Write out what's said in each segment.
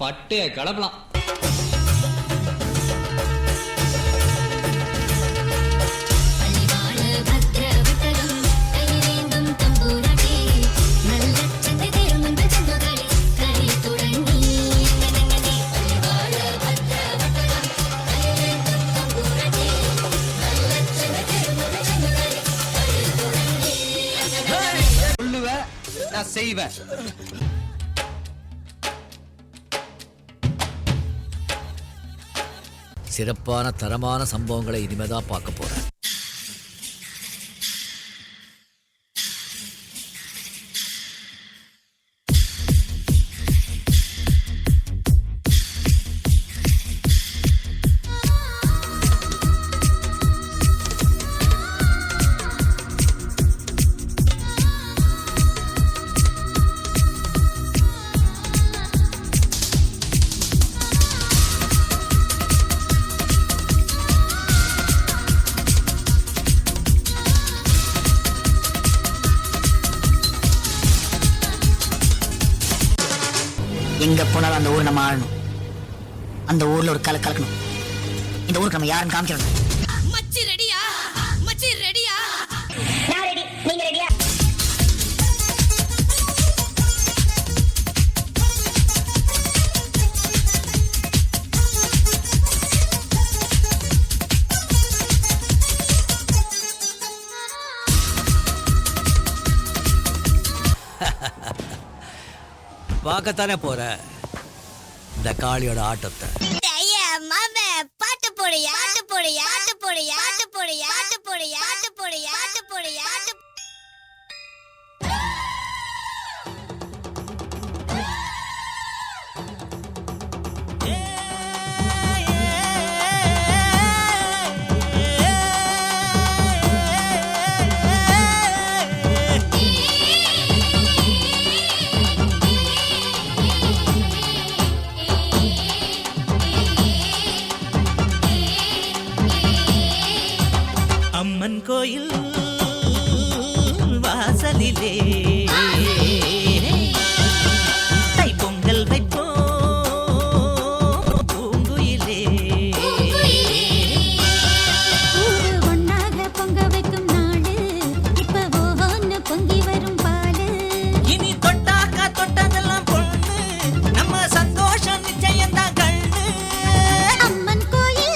பட்டைய கிளப்பலாம். சொல்லுவேன், நான் செய்வேன். சிறப்பான தரமான சம்பவங்களை இனிமேதான் பார்க்க போறேன். எங்க போனாலும் அந்த ஊர் நம்ம ஆளணும். அந்த ஊர்ல ஒரு கலக்கணும். இந்த ஊருக்கு நம்ம யாருன்னு காமிக்கணும். மச்சி ரெடியா? மச்சி ரெடியா? நான் ரெடி, நீங்க ரெடியா? பார்க்கத்தானே போற இந்த காளியோட ஆட்டத்தை. பாட்டு போடுயா, பாட்டு போடுயா, பாட்டு போடுயா, பாட்டு போடுயா, பாட்டு போடுயா, பாட்டு போடுயா, பாட்டு போடுயா, பாட்டு. அம்மன் கோயில் வாசலிலே தை பொங்கல் வைப்போம் பூங்குயிலே. ஒன்னாக பொங்க வைக்கும் நாடு இப்ப ஓஹோன்னு பொங்கி வரும் பாலு. இனி தொட்டாக்கா தொட்டதெல்லாம் பொண்ணு, நம்ம சந்தோஷம் நிச்சயம்தான் கண்ணு. அம்மன் கோயில்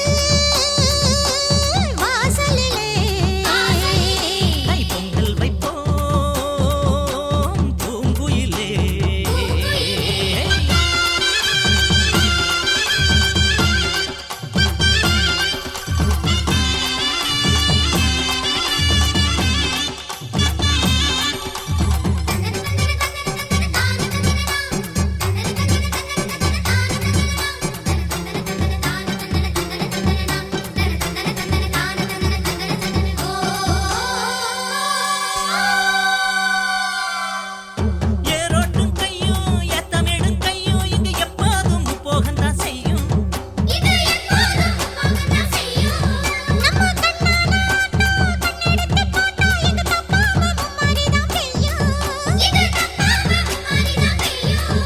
வாசலிலே தை பொங்கல் வைப்போம் பூங்குயிலே. ஏரோட்டும் கையும் ஏத்தமிடும் கையும் இங்கு எப்போதும் போகத்தான் செய்யும். இது எப்போதும் போகத்தான் செய்யும். நம்ம கண்ணான கண்ணெடுத்து போட்டா இது தப்பாம மும்மாரிதான் பெய்யும். இது தப்பாம மும்மாரிதான் பெய்யும்.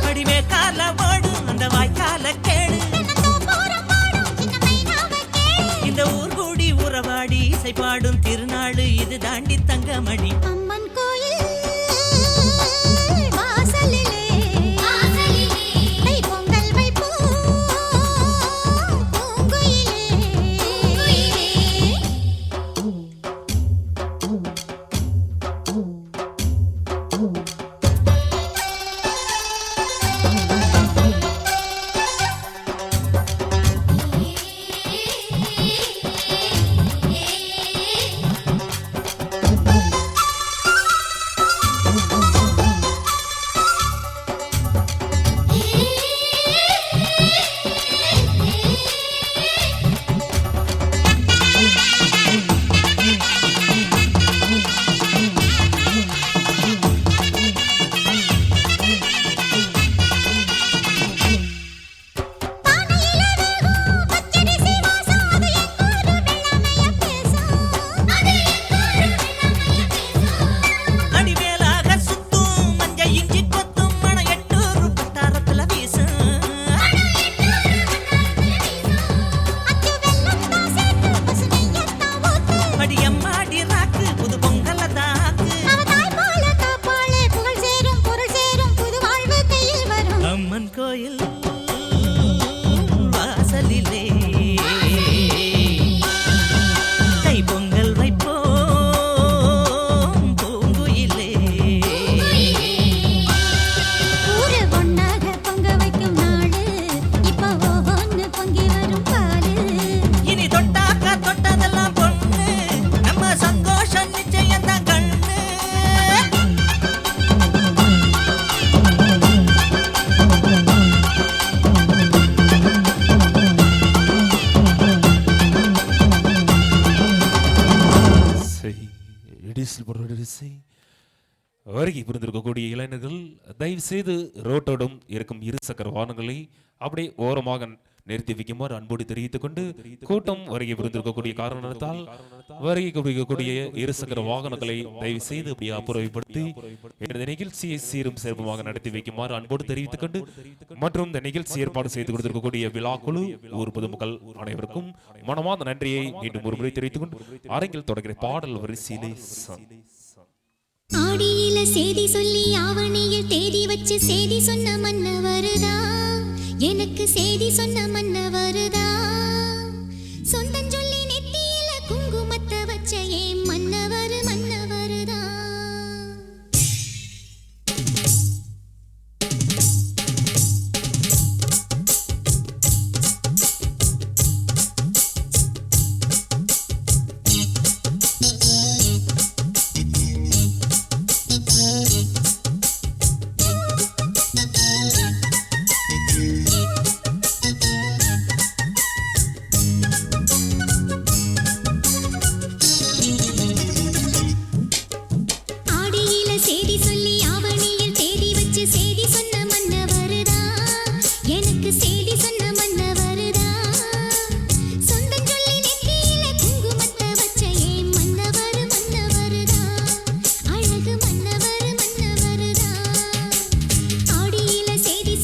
அடிமே கால ஓடும் அந்த வாய்க்கால கேடு. என்னத்தோ போறம் பாடும் சின்ன மைனாவ கேளு. இந்த ஊர் கூடி உறவாடி இசை பாடும் திருநாடு இது தாண்டி தங்கமணி. அம்மன் கோயில் வாசலிலே தை பொங்கல் வைப்போம் பூங்குயிலே. கோயில் வாசலிலே கை பொங்கல் வைப்போம் பூங்குயிலே. ஊர ஒன்னாக பொங்க வைக்கும் நாடு இப்ப ஒவ்வொன்னு பொங்கி வரும் பாலு. இனி தொட்டாக்கா தொட்டதெல்லாம் பொண்ணு நம்ம சந்தோஷம் நிச்சயம் தான் கண்ணு. வருகை புரிந்திருக்கக்கூடிய இளைஞர்கள் தயவு செய்து ரோட்டோடும் இருக்கும் இருசக்கர வாகனங்களை அப்படியே ஓரமாக நிறுத்தி வைக்குமாறு அன்போடு தெரிவித்துக் கொண்டு கூட்டம் வருகை புரிந்திருக்கக்கூடிய காரணத்தால் வருகை புரிக்கக்கூடிய இருசக்கர வாகனங்களை தயவு செய்து அப்படியே அப்புறப்படுத்தி இந்த நிகழ்ச்சியை சீரும் சிறப்புமாக நடத்தி வைக்குமாறு அன்போடு தெரிவித்துக் கொண்டு மற்றும் இந்த நிகழ்ச்சி ஏற்பாடு செய்து கொடுத்திருக்கக்கூடிய விழா குழு ஊர் பொதுமக்கள் அனைவருக்கும் மனமார்ந்த நன்றியை மீண்டும் ஒருமுறை தெரிவித்துக் கொண்டு அரங்கில் தொடர்கிற பாடல் வரிசையிலே ஆடியில செய்தி சொல்லி ஆவணியில் தேதி வச்சு செய்தி சொன்ன மன்ன வருதா, எனக்கு செய்தி சொன்ன மன்ன வருதா. சொந்தம் சொல்லி நெத்தியில குங்குமத்தை வச்ச ஏன் மன்னவர் மன்னவருதா. செய்தி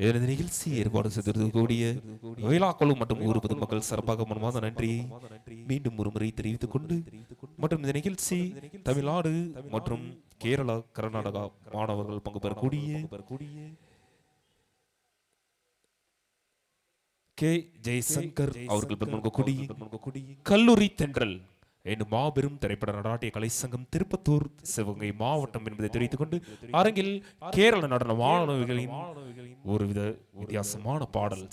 எனது நிகழ்ச்சி ஏற்பாடு செய்திருக்கக்கூடிய விழாக்குழு மற்றும் ஊர் பொதுமக்கள் சிறப்பாக மனமார்ந்த நன்றியை மீண்டும் ஒரு முறை தெரிவித்துக் கொண்டு மற்றும் இந்த நிகழ்ச்சி தமிழ்நாடு மற்றும் கேரளா கர்நாடகா மாணவர்கள் பங்கு பெறக்கூடிய கே ஜெய்சங்கர் அவர்கள் பங்கேற்கக்கூடிய கல்லூரி தென்றல் என்னும் மாபெரும் திரைப்பட நாட்டிய கலை சங்கம் திருப்பத்தூர் சிவகங்கை மாவட்டம் என்பதை தெரிவித்துக் கொண்டு அரங்கில் கேரள நடன மாணவிகளின் ஒருவித வித்தியாசமான பாடல்.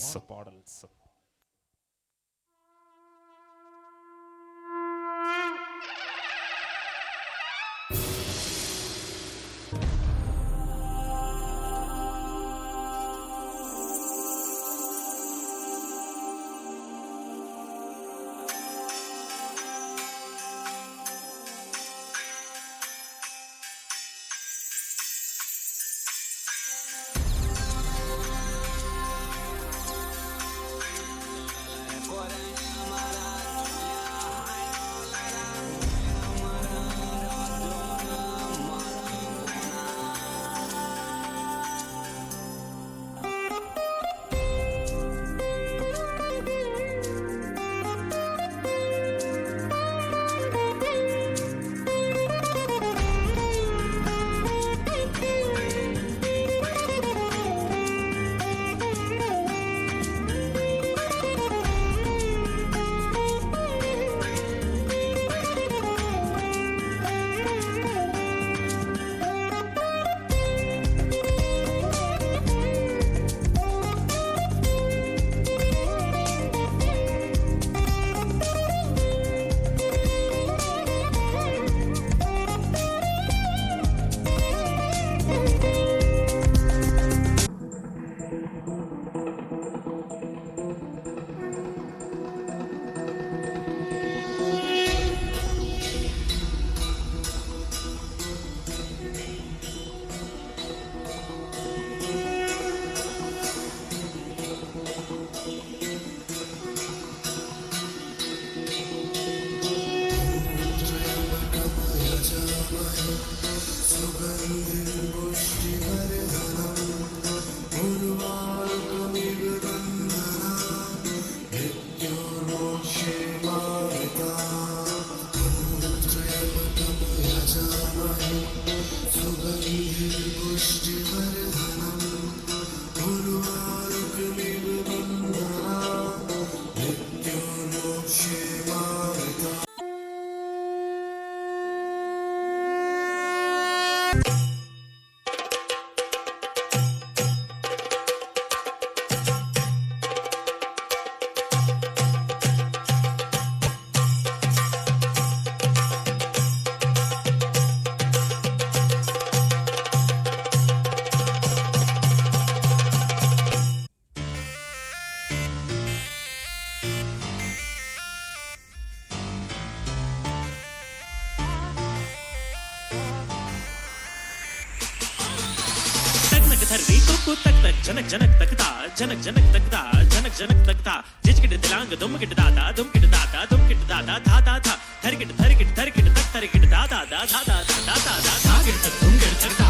जनक जनक तकता जनक जनक तकता जनक जनक तकता जिजकिट दिलांग दुमकिट दादा दुमकिट दादा दुमकिट दादा धा धा धा थरकिट थरकिट थरकिट तक थरकिट दादा दा धा धा धा धा धा धागिट तक दुमकिट तकता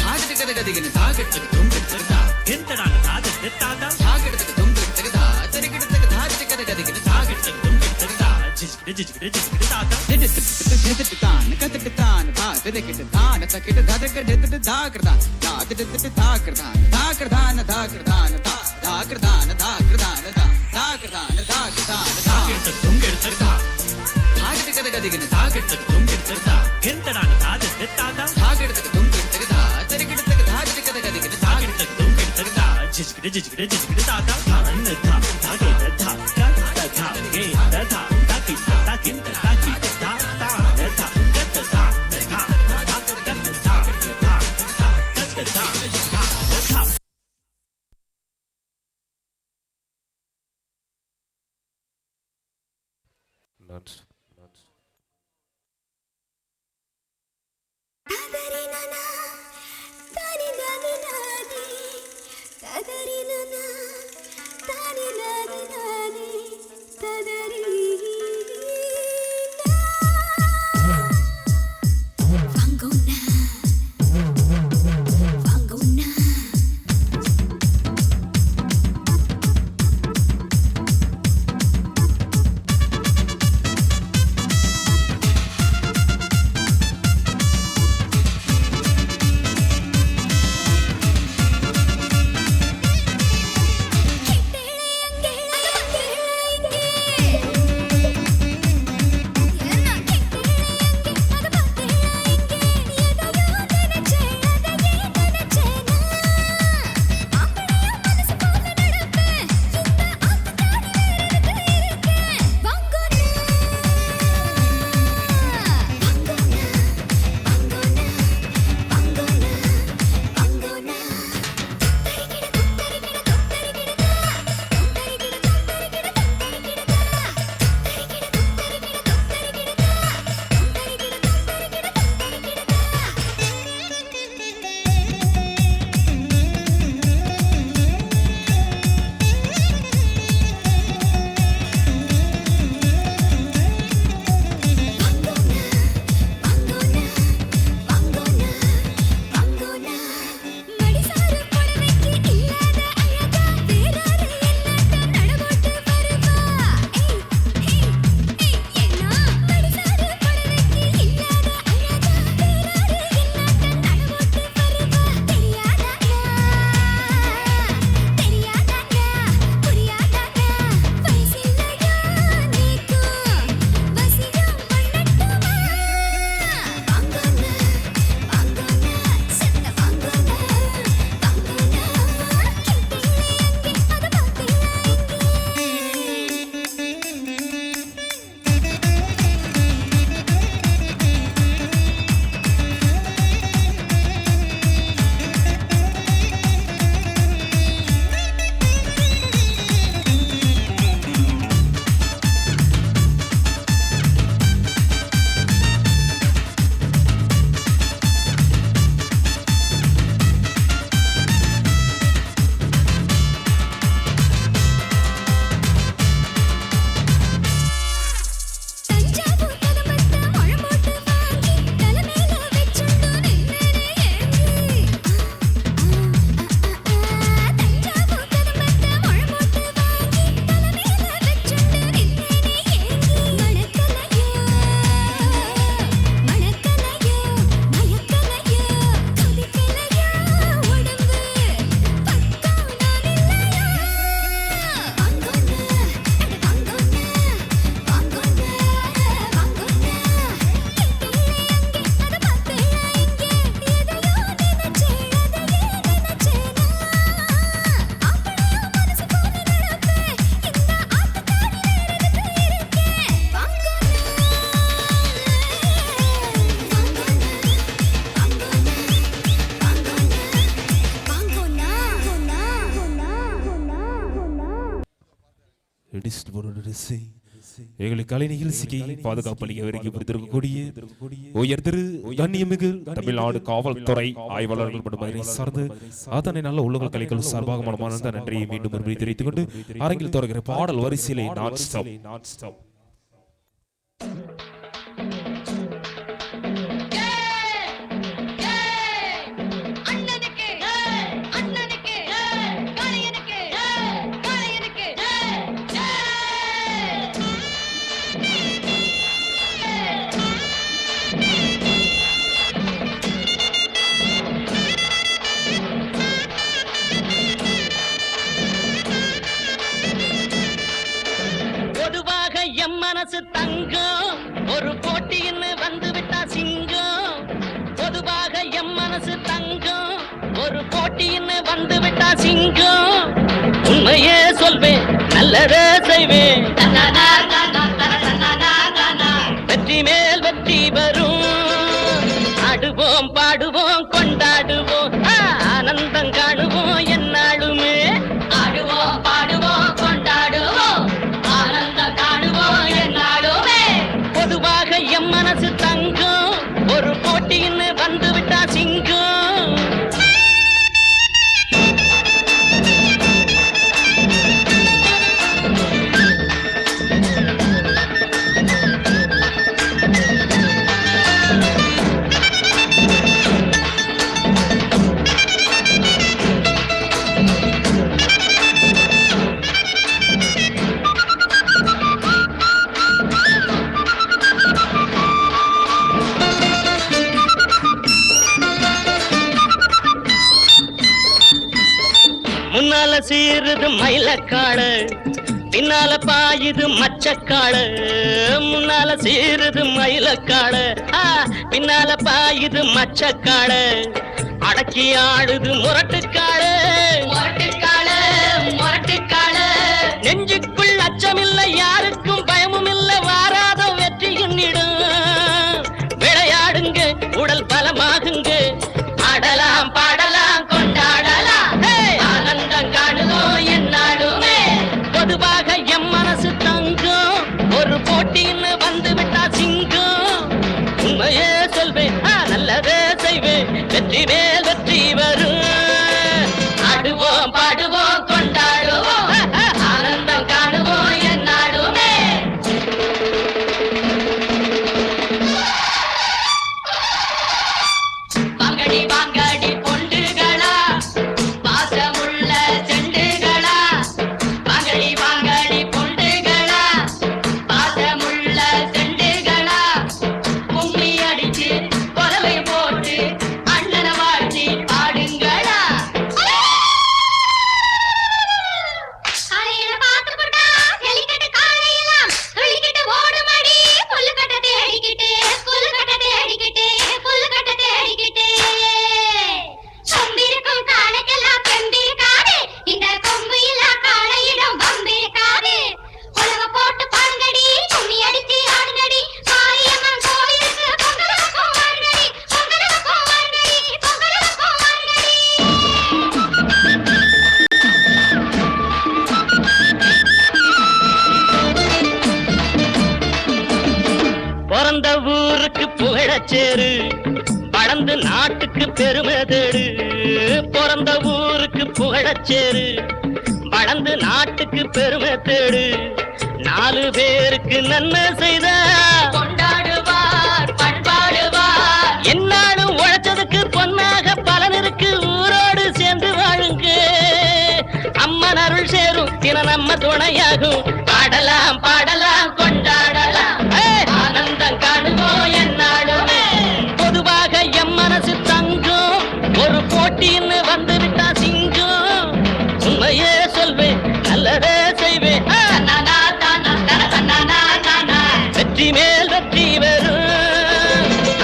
धागिट कद कदिगिन धागिट तक दुमकिट तकता गिनतडान धागिट दित्तादा धागिट तक दुमकिट तकता थरकिट तक धागिट कद कदिगिन धागिट तक दुमकिट तकता जिजकिट जिजकिट जिजकिट दादा दिदित दिदित तान कदट तान भा दिदित तान तकिट धादक दिदित धागरदा दादित धागरदा धागरदान धागरदान धागरदान धागरदान धागरदान धागरदान धागिट तक दुमकिट तकता धागिट कद कदिगिन धागिट तक दुमकिट तकता गिनतडान धागिट दित्तादा धागिट तक दुमकिट तकता थरकिट तक धागिट कद कदिगिन धागिट तक दुमकिट तकता जिजकिट जिजकिट जिजकिट दादा धान धा धागिट धा धा धा गे धा धा धागिट धागिट धागिट धा धा धा गत धा धा धागिट गत धा धा गत धा धा Nuts. எங்களை கலை நிகழ்ச்சிக்கு பாதுகாப்பளிக்க வரைக்கும் கொடுத்திருக்கக்கூடிய உயர் திரு கண்ணியமிகு தமிழ்நாடு காவல்துறை ஆய்வாளர்கள் மற்றும் சார்ந்து அதனை நல்ல உள்ளங்கள் கலைகள் சார்பாக மனமார்ந்த நன்றியை மீண்டும் தெரிவித்துக் கொண்டு அரங்கில் தொடர்கிற பாடல் வரிசையிலே நான் ஸ்டாப். மனசு தங்கம் ஒரு போட்டின்னு வந்து விட்டா சிங்கம். பொதுவாக எம் மனசு தங்கம் ஒரு போட்டின்னு வந்து விட்டா சிங்கம். உண்மையே சொல்வேன் நல்லதே செய்வேன், வெற்றி மேல் வெற்றி வரும். ஆடுவோம் பாடுவோம் கொண்டாடுவோம் ஆனந்தம் காணுவோம் என்னாலுமே. ஆடுவோம் பாடுவோம் கொண்டாடுவோம் ஆனந்தம் காணுவோம் என்னாலுமே. பொதுவாக எம் மனசு தங்கம் ஒரு போட்டின்னு வந்து விட்டா சிங்கம். முன்னால சீருது மயிலக்காடு, பின்னால பாயுது மச்சக்காடு. முன்னால சீருது மயிலக்காடு, பின்னால பாயுது மச்சக்காடு. அடக்கி ஆடுது முரட்டுக்காடு, முரட்டுக்காடு முரட்டுக்காடு. நெஞ்சுக்குள் அச்சமில்லை யாருக்கும் பயமும் இல்லை, வாராத வெற்றி எண்ணிடும். விளையாடுங்க உடல் பலமாகுங்க, ஆடலாம் பாடலாம் கொண்டாடலாம் ஆனந்தம் காணுவோம் என்னாலுமே. பொதுவாக எம் மனசு தங்கம் ஒரு போட்டின்னு வந்து விட்டா சிங்கம். உண்மையே சொல்வேன் நல்லதே செய்வேன், வெற்றி மேல் வெற்றி வரும். ஆடுவோம் பாடுவோம் கொண்டாடுவோம் ஆனந்தம் காணுவோம் என்னாலுமே. வாங்கடி வாங்கடி பொண்டுகளா, பாசமுள்ள செண்டுகளா. வாங்கடி வாங்கடி பொண்டுகளா, பாசமுள்ள செண்டுகளா. கும்மி அடிச்சு கொலவை போட்டு அண்ணனை வாழ்த்தி பாடுங்களா. காலையில பாத்து போட்டா ஜல்லிக்கட்டு காலையெல்லாம் துள்ளிக்கிட்டு ஓடுமடி. புல்லுக்கட்ட தேடிக்கிட்டு புல்லுக்கட்ட தேடிக்கிட்டு புல்லுக்கட்ட தேடிக்கிட்டு. கொம்பிருக்கும் காளைக்கெல்லாம் பெம்பிருக்காது, இந்த கொம்பு இல்லா காளையிடம் பம்பிருக்காது. உலக போட்டு பாடுங்கடி, கும்மி அடிச்சு ஆடுங்கடி. மாரியம்மன் கோயிலுக்கு பொங்கலுக்கும் வாருங்கடி, பொங்கலுக்கும் வாருங்கடி, பொங்கலுக்கும் வாருங்கடி. பிறந்த ஊருக்கு புகழச்சேரு, வளர்ந்து நாட்டுக்கு பெருமை தேடு. பிறந்த ஊருக்கு புகழச்சேரு, வளர்ந்து நாட்டுக்கு பெருமை தேடு. 4 பேருக்கு நன்மை செய்த கொண்டாடுவார் பண்பாடுவார். என்னாலும் உழைச்சதுக்கு பொன்னாக பலன் இருக்கு, ஊரோடு சேர்ந்து வாழுங்க. அம்மன் அருள் சேரும் தின நம்ம துணையாகும். பாடலாம் பாடலாம் கொண்டாடலாம் ஆனந்தம் காணுவோம் என்னாலுமே. பொதுவாக எம் மனசு தங்கம் ஒரு போட்டின்னு வந்து விட்டா சிங்கம். உண்மையே சொல்வேன் நல்லதே செய்வேன், வெற்றி மேல் வெற்றி வரும்.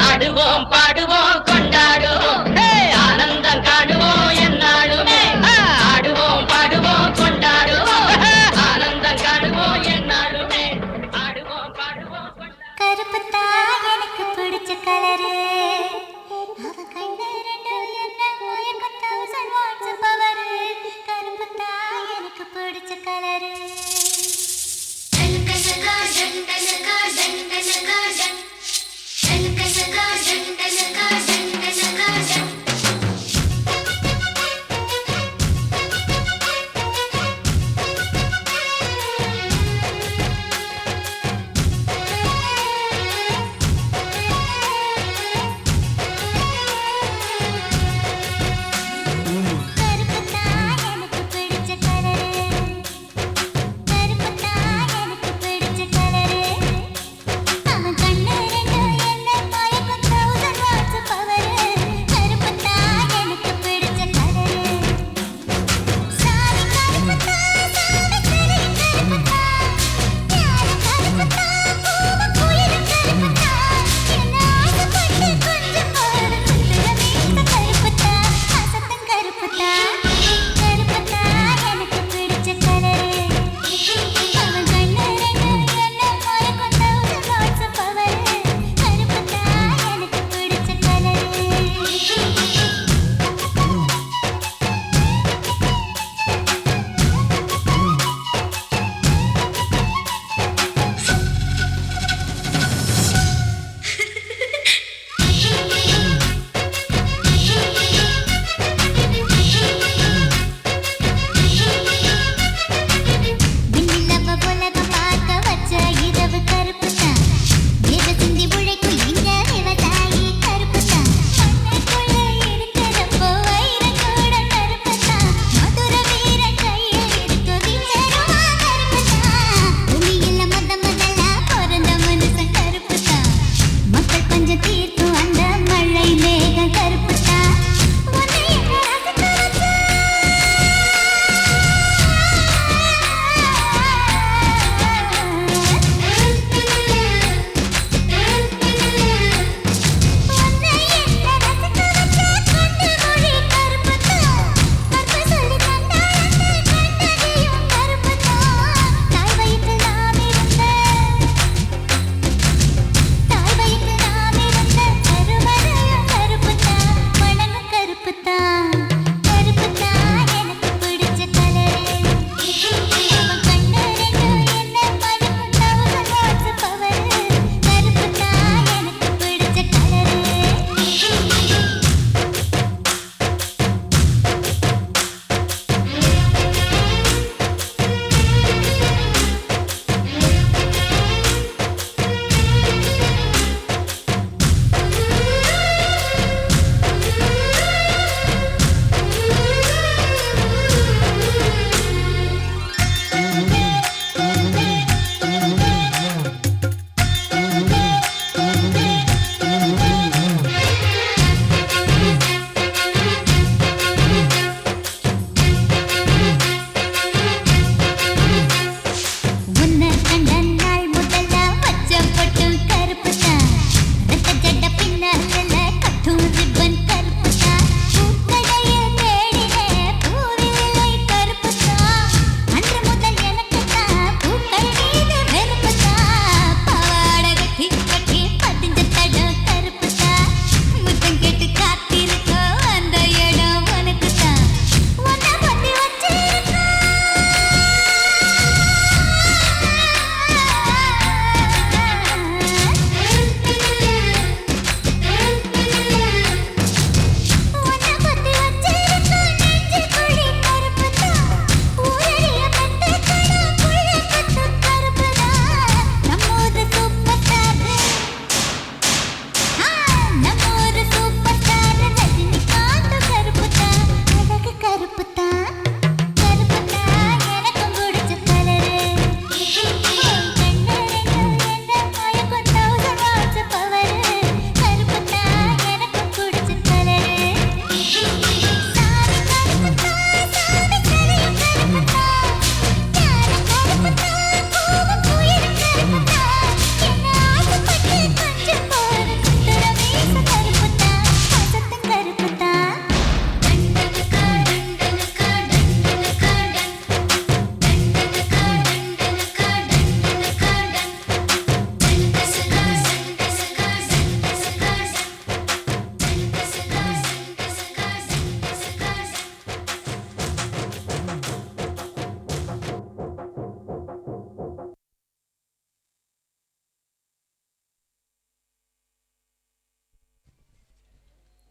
ஆடுவோம் பாடுவோம் கொண்டாடுவோம் ஆனந்தம் காணுவோம் என்னாலுமே. ஆடுவோம் பாடுவோம் கொண்டாடுவோம் ஆனந்தம் காணுவோம் என்னாலுமே.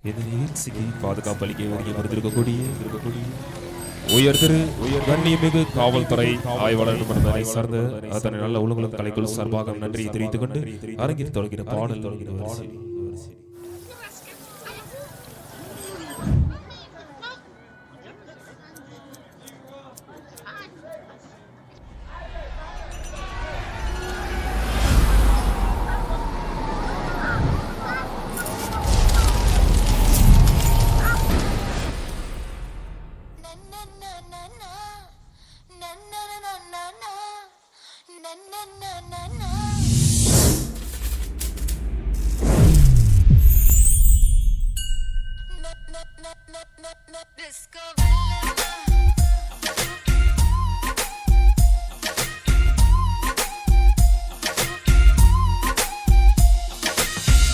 இந்த நிகழ்ச்சிக்கு பாதுகாப்பு அளிக்க வருகை வந்திருக்கக்கூடிய உயர் திரு கண்ணியமிகு காவல்துறை ஆய்வாளர் என்பதை சார்ந்த அதனை நல்ல உலகம் கலைக்குழு சார்பாக நன்றியை தெரிவித்துக் கொண்டு அரங்கில் தொடர்கிற பாடல்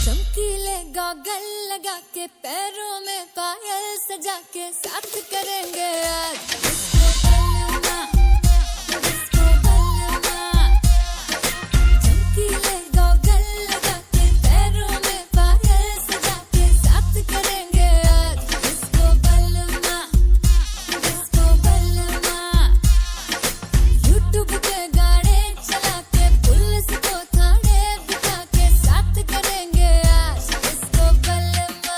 चमकीले गॉगल लगा के पैरों में पायल सजा के साथ करेंगे आज डिस्को बल्लमा चमकीले गॉगल लगा के पैरों में पायल सजा के साथ करेंगे आज डिस्को बल्लमा यूट्यूब पे गाने चला के पुलिस को थाने बिठा के साथ करेंगे आज डिस्को बल्लमा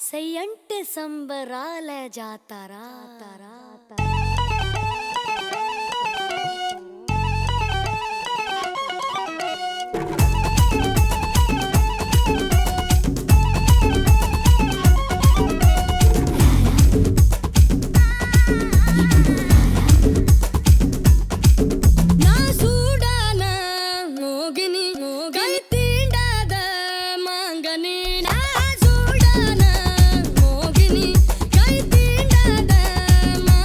సయ్యంటే సంబరాల జాతరా Mangani, kay tinda da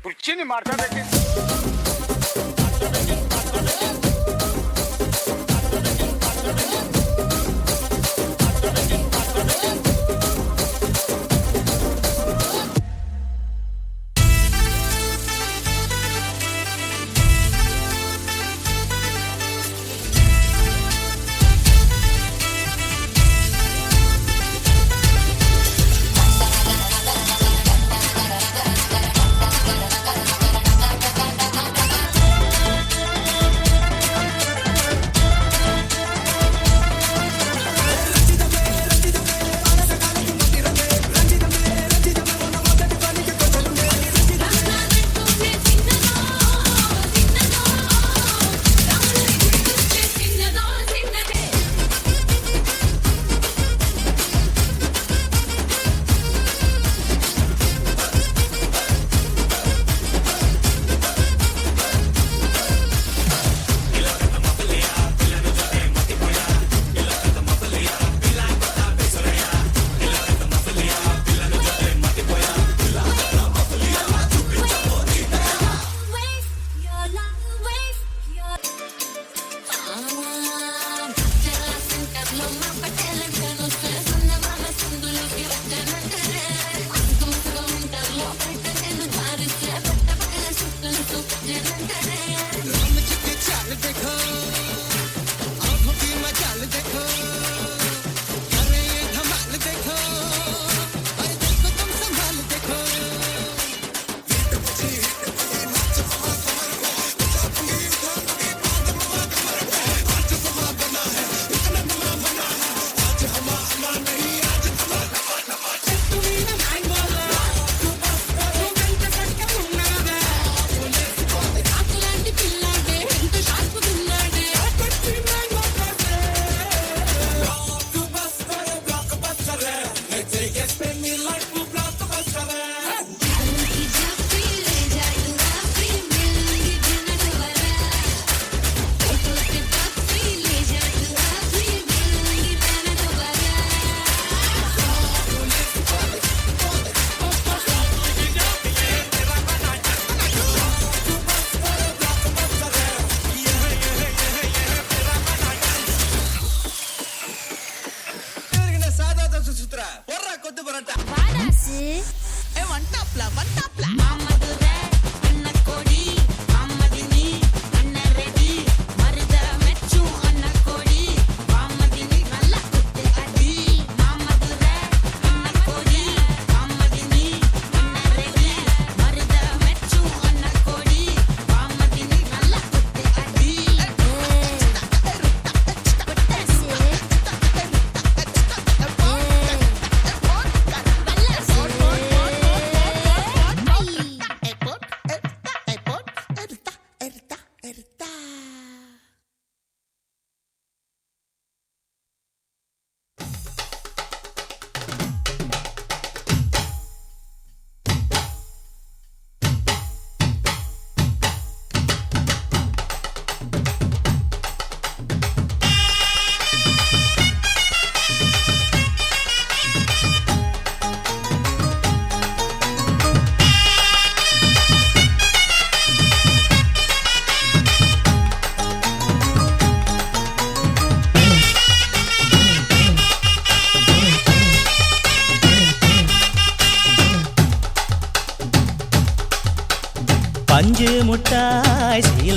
ಕುರ್ಚಿನಿ ಮಾಡ್ಕೋಬೇಕು.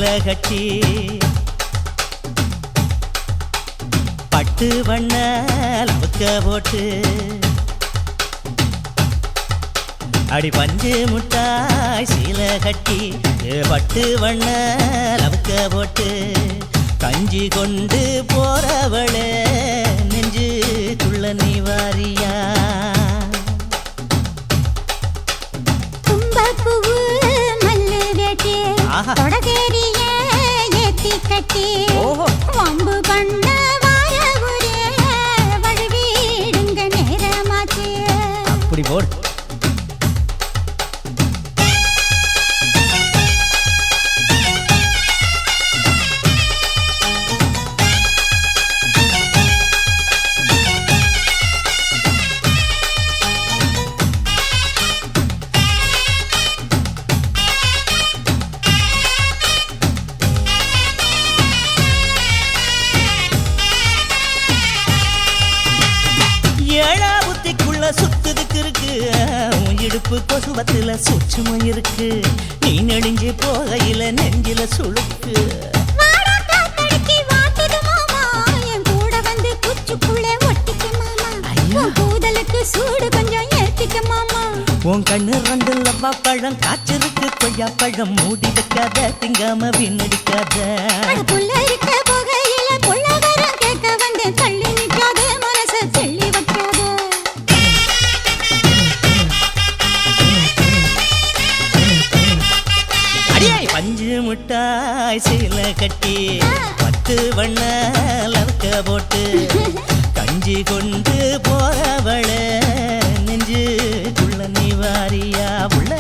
சீலை கட்டி பட்டு வண்ண லவுக்க போட்டு அடி பஞ்சு முட்டாய் சீலை கட்டி பட்டு வண்ண லவுக்க போட்டு கஞ்சி கொண்டு போறவளே நெஞ்சுக்குள்ள நீ வாரியா தும்பப்பூவு மல்லு வேட்டி தொடகேரிய ஏத்தி கட்டி வம்பு பண்ண வார ஊரே வழுவிடுங்க நேரமாச்சு அப்படி போடு சுத்துதுக்கு இருக்கு இடுப்பு கொசுவத்துல சூட்சுமம் இருக்கு நீ நெடுஞ்சு போகையில நெஞ்சில சுளுக்கு சூடு கொஞ்சம் ஏத்திக்க மாமா உன் கண்ணு ரெண்டு லவ்வா பழம் காய்ச்சிருக்கு கொய்யா பழம் மூடி வைக்காத திங்காம வீணடிக்காத புள்ள இருக்க போகையில புள்ள வரம் கேட்க வந்து தள்ளி நிக்காத மனச தெள்ளி வைக்காத பஞ்சு முட்டாய் சீலை கட்டி பத்து வண்ண லவுக்க போட்டு கஞ்சி கொண்டு போறவள நெஞ்சுக்குள்ள நீ வாரியா உள்ள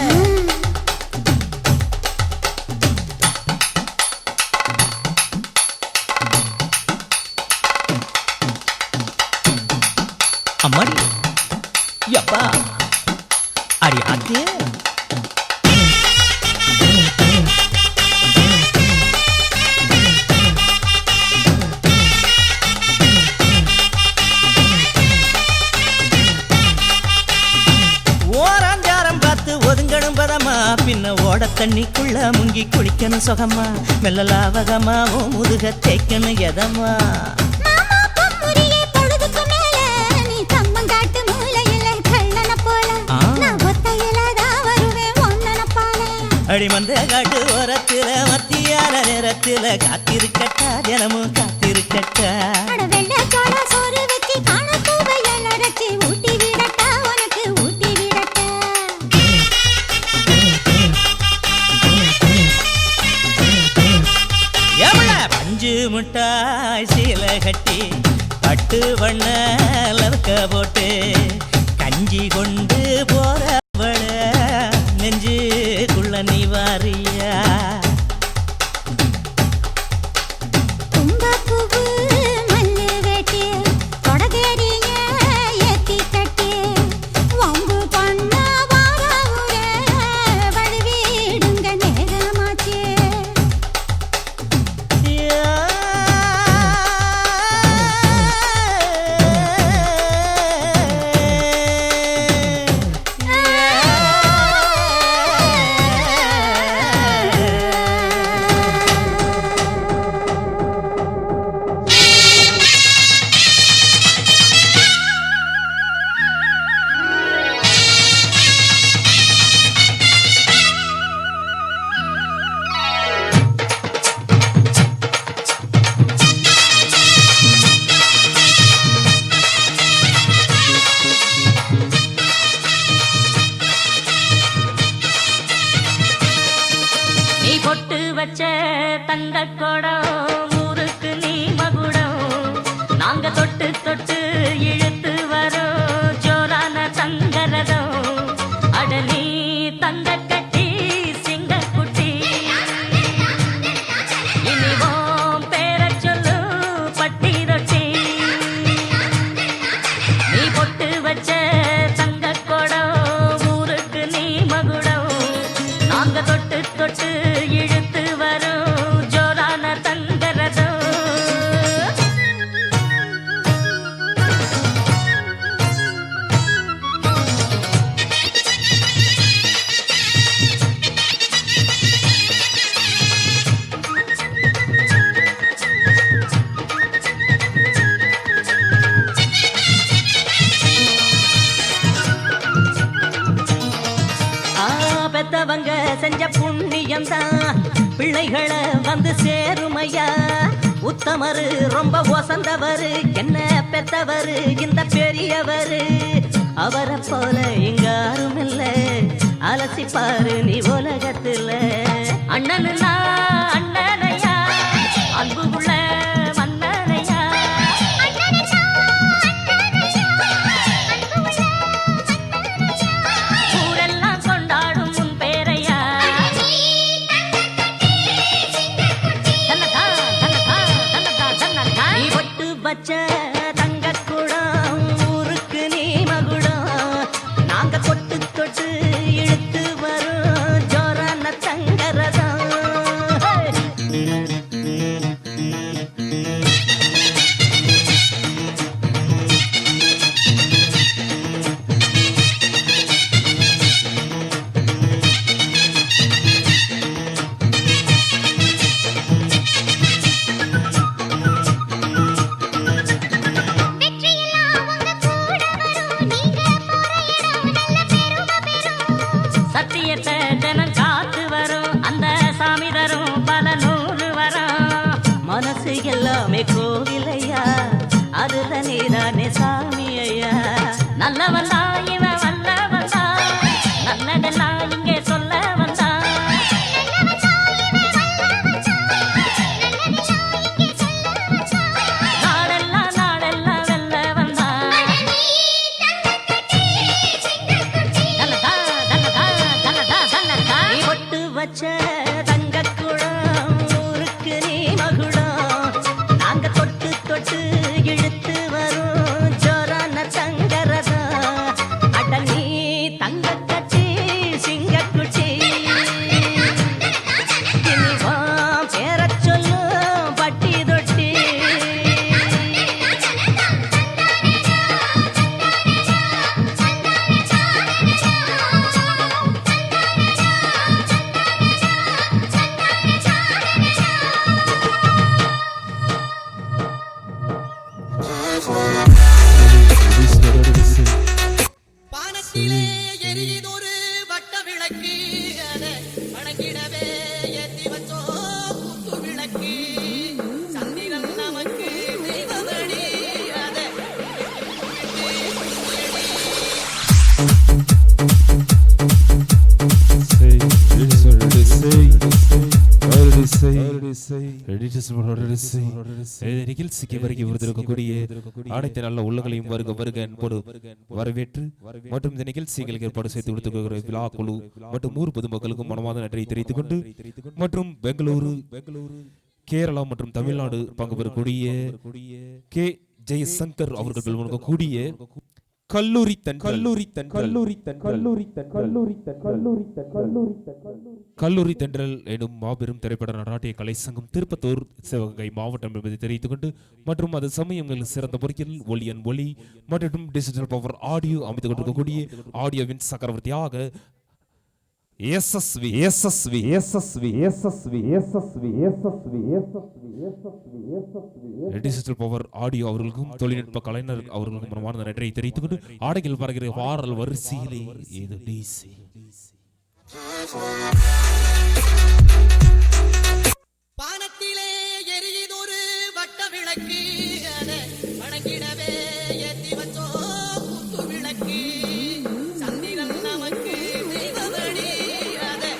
அம்மாடி யப்பா அடி ஆத்தியே பின்ன ஓட தண்ணிக்குள்ள முங்கி குளிக்கணும் சுகமா மெல்ல லாவகமாவும் முதுக தேய்க்கணும் எதமா அடிமந்த காட்டு ஓரத்துல மத்தியான நேரத்துல காத்திருக்கட்டா தினமும் காத்திருக்கட்டா பஞ்சு முட்டாய் சீலை கட்டி பட்டு வண்ண லவுக்க போட்டு கஞ்சி கொண்டு போறவள நெஞ்சுக்குள்ள நீ வாரியா தும்பப்பூவு மல்லு வேட்டி தொடகேரிய ஏத்தி கட்டி வம்பு பண்ண வார ஊரே வழுவிடுங்க நேரமாச்சு வச்ச தங்க கொடம் ஊருக்கு நீ மகுடம் நாங்க தொட்டு தொட்டு இழுத்து வரோம் ஜோரான தங்கரதம் அடலி தங்க கட்டி சிங்க குட்டி இனிவோம் பேர சொல்லு பட்டி ரொட்டி நீ பொட்டு வச்ச தங்க கொடம் ஊருக்கு நீ மகுடம் நாங்க தொட்டு தொட்டு இழுத்து வரும் ஜோரான தங்கரதம் பிள்ளைகளை வந்து சேருமையா. உத்தமரு ரொம்ப ஒசந்தவரு, என்ன பெத்தவரு இந்த பெரியவரு. அவரை போல இங்க யாரும் இல்ல, அலசிப்பாரு நீ உலகத்துல. அண்ணனுன்னா அண்ணனையா, அன்புக்குள்ள மன்னனையா. ஊரெல்லாம் கொண்டாடும் உன் பேரையா. நீ பொட்டு வச்ச தங்க குடம், ஊருக்கு நீ மகுடம். நாங்க கொட்டு தொட்டு இழுத்து வரும் ஜோரான தங்கரதம். சத்தியத்தை தினம் காத்து வரும் அந்த சாமி தரும் பல நூறு வரும். மனசு எல்லாமே கோவிலையா, அதுல நீதானே சாமி ஐயா. நல்லவன் தான் இவன் வல்லவன் தான், நல்லதெல்லாம் இங்கே சொல்ல வந்தான். நாடெல்லாம் நாடெல்லாம் வெல்ல வந்தான். நீ பொட்டு வச்ச தங்க குடம், ஊருக்கு நீ மகுடம். நாங்க தொட்டு தொட்டு இழுத்து வரும் ஜோரான தங்கரதம். அட நீ தங்க கட்டி சிங்கக்குட்டி, இனிவான் பேரச் சொல்லும் பட்டி தொட்டி. வானத்திலே எரியுதொரு வட்ட விளக்கு, அதை வணங்கிடவே ஏத்தி வச்சோ குத்து விளக்கு. சந்திரன் நமக்கு தெய்வமணி, அதை நிகழ்ச்சிக்கு வருகை விருந்திருக்கக்கூடிய அனைத்து நல்ல உள்ளங்களையும் வருக வருக என்போடு வரவேற்று மற்றும் இந்த நிகழ்ச்சிகளுக்கு ஏற்பாடு செய்து கொடுத்திருக்கிற விழா குழு மற்றும் ஊர் பொதுமக்களுக்கும் மனமார்ந்த நன்றியை தெரிவித்துக் கொண்டு மற்றும் பெங்களூரு கேரளா மற்றும் தமிழ்நாடு பங்கு பெறக்கூடிய கே ஜெயசங்கர் அவர்கள் கூடிய கல்லூரி தென்றல் எனும் மாபெரும் திரைப்பட நாட்டிய கலை சங்கம் திருப்பத்தூர் சிவகங்கை மாவட்டம் என்பதை தெரிவித்துக் கொண்டு மற்றும் அது சமயங்களில் சிறந்த முறையில் ஒளியன் ஒளி மற்றும் டிஜிட்டல் பவர் ஆடியோ அமைத்துக் கொண்டிருக்கக்கூடிய ஆடியோவின் சக்கரவர்த்தியாக டிஜிட்டல் பவர் ஆடியோ அவர்களுக்கும் தொழில்நுட்ப கலைஞர் அவர்களுக்கும் மனமார்ந்த நன்றியை தெரிவித்துக் கொண்டு ஆடைகள் பறக்கிற வாரல் வரிசையிலே இது டிசி வானத்திலே எரியுதொரு வட்ட விளக்கு, அதை வணங்கிடவே ஏத்தி வச்சோ குத்து விளக்கு. சந்திரன் நமக்கு தெய்வமணி, அதை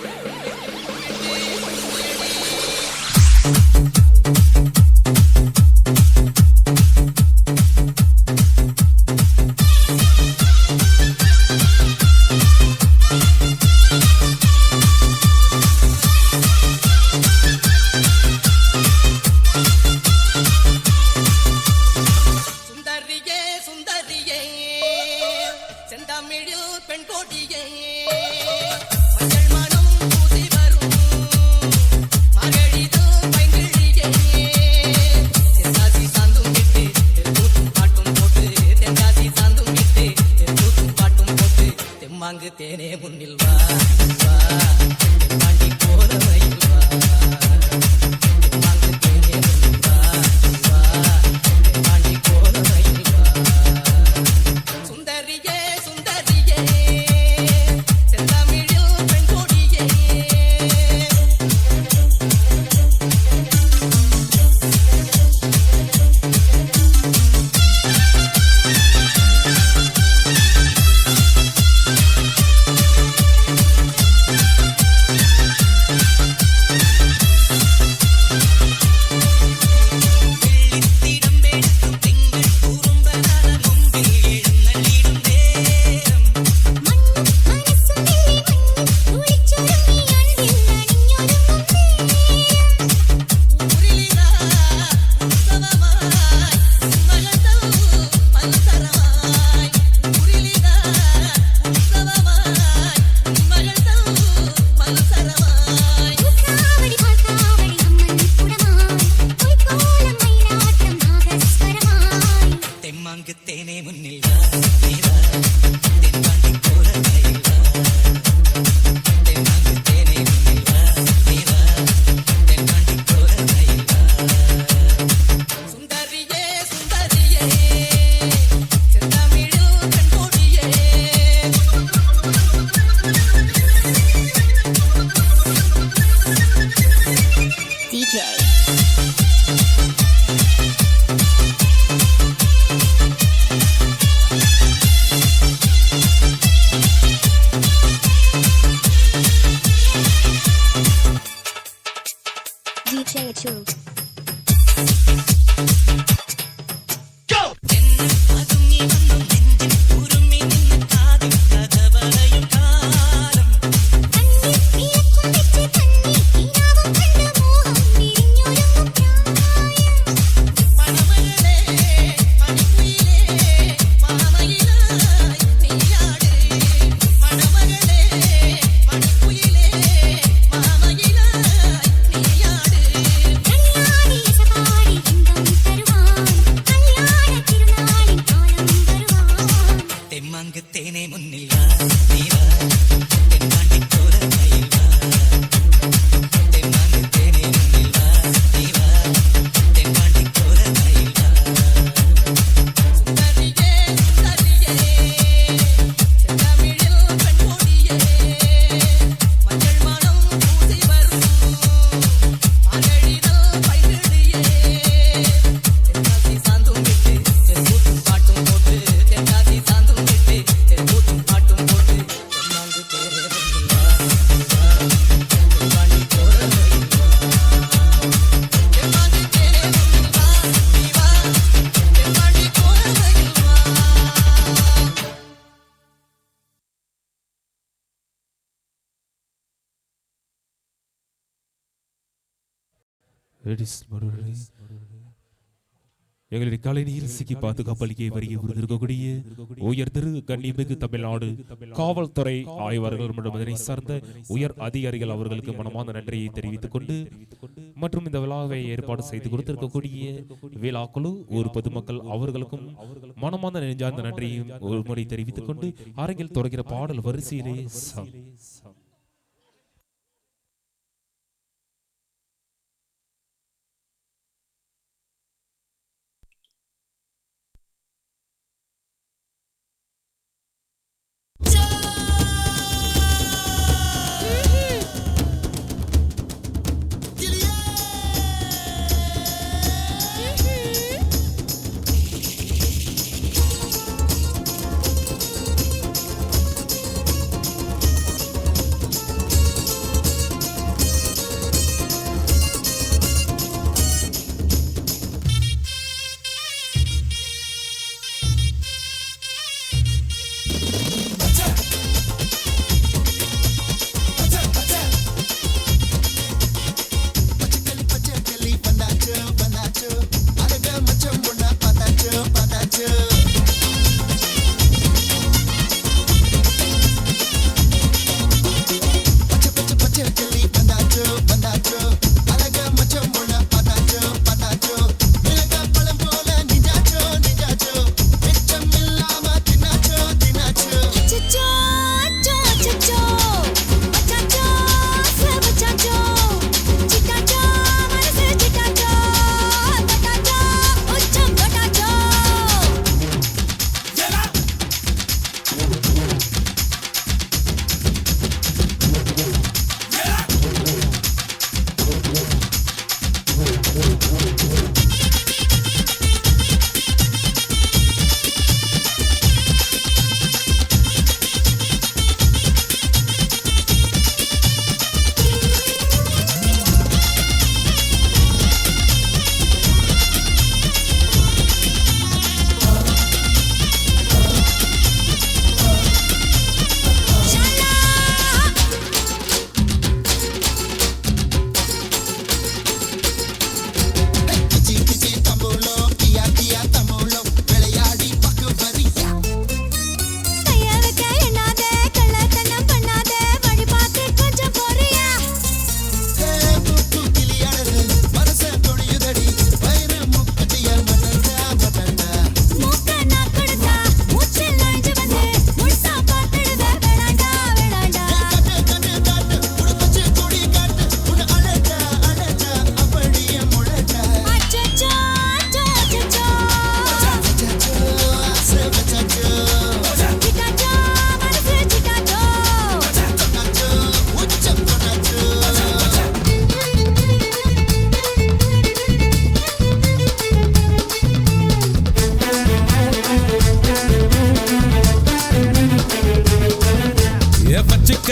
எங்களுடைய கலை நிகழ்ச்சிக்கு பாதுகாப்பளிக்கை வருகை புரிந்திருக்கக்கூடிய உயர் திரு கண்ணிமிகு தமிழ்நாடு காவல்துறை ஆய்வாளர்கள் மற்றும் அதனை சார்ந்த உயர் அதிகாரிகள் அவர்களுக்கு மனமார்ந்த நன்றியை தெரிவித்துக் கொண்டு மற்றும் இந்த விழாவை ஏற்பாடு செய்து கொடுத்திருக்கக்கூடிய விழா குழு ஊர் பொதுமக்கள் அவர்களுக்கும் மனமார்ந்த நெஞ்சார்ந்த நன்றியையும் ஒரு முறை தெரிவித்துக் கொண்டு அரங்கில் தொடர்கிற பாடல் வரிசையிலே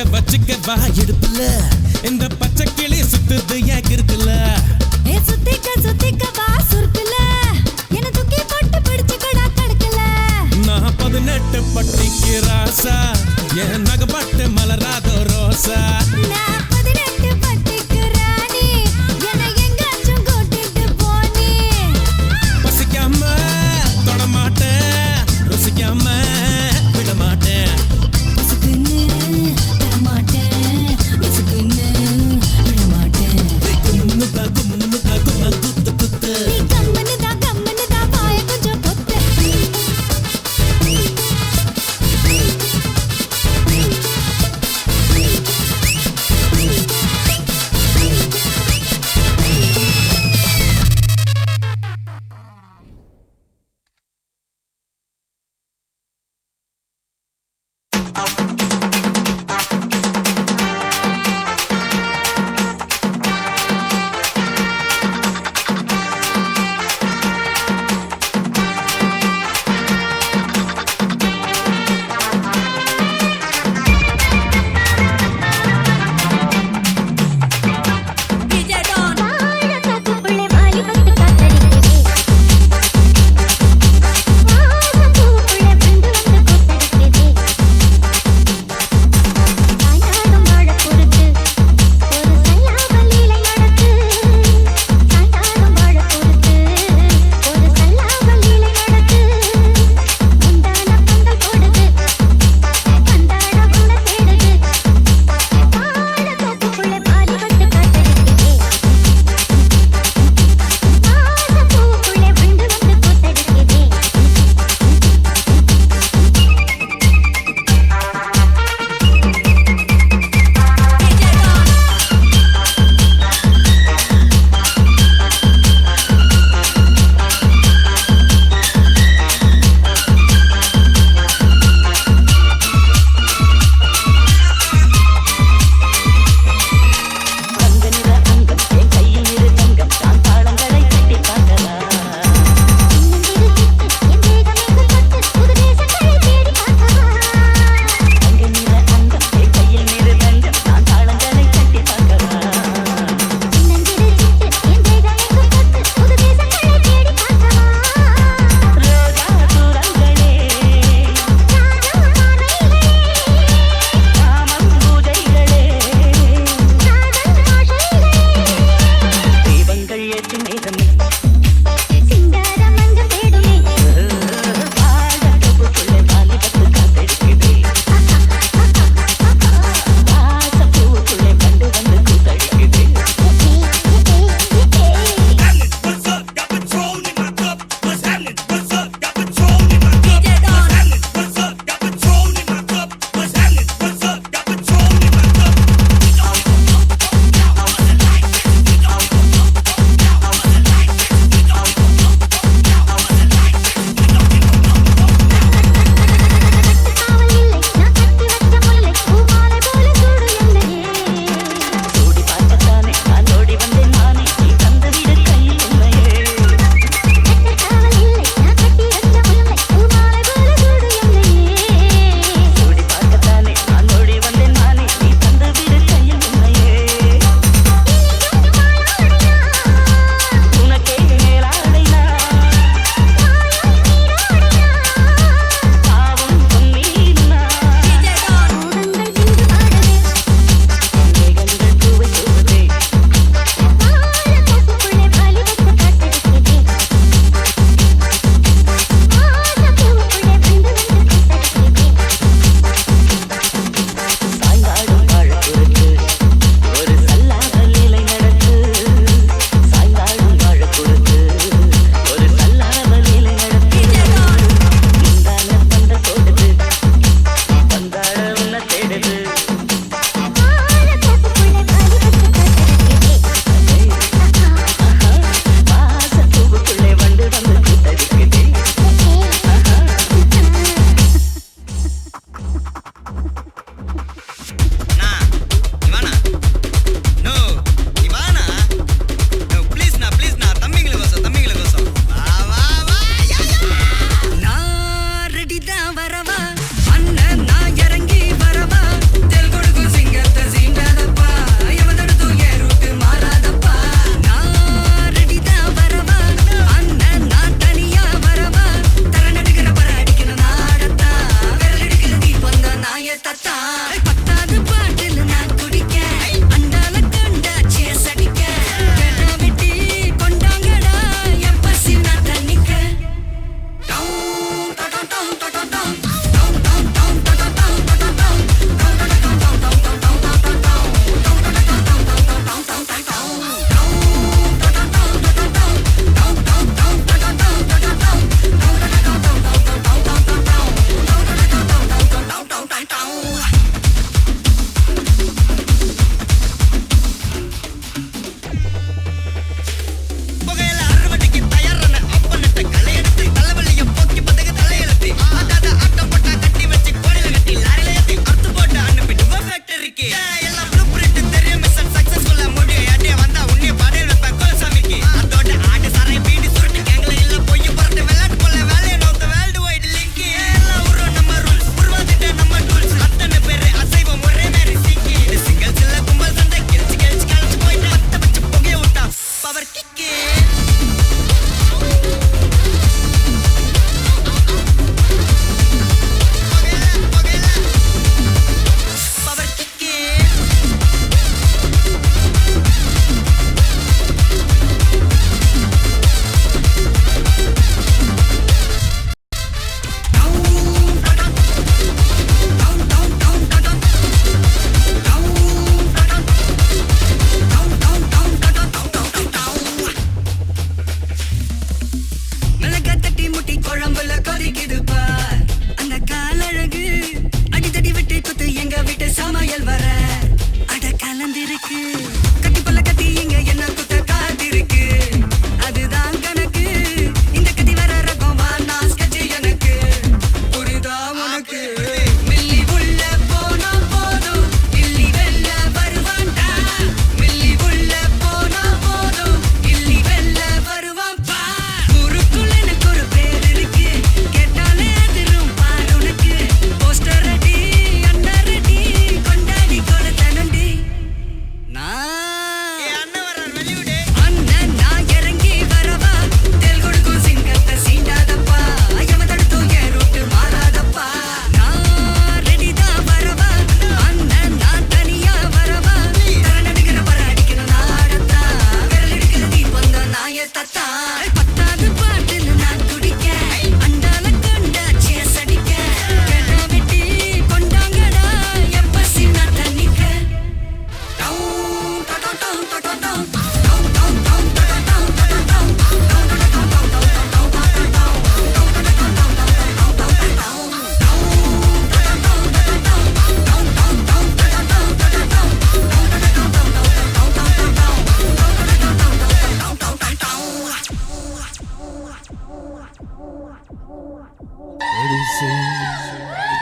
வச்சுக்க வா எடுப்புல இந்த பச்சை கிளி சுத்துது ஏன் இருக்குல்ல சுத்திக்க வா சுருக்குல என்ன தூக்கி போட்டு பிடிச்சுக்கடா தடுக்கல நான் 18 பட்டிக்கு ராசா என் நகப்பட்டு மலராத ரோசா நான் 18 பட்டிக்கு ராணி என்ன எங்காச்சும் கூட்டிட்டு போனி பசிக்காம தொட மாட்டேன் ருசிக்காம விட மாட்டேன் பசுக்குன்னு தர மாட்டேன் பசுக்குன்னு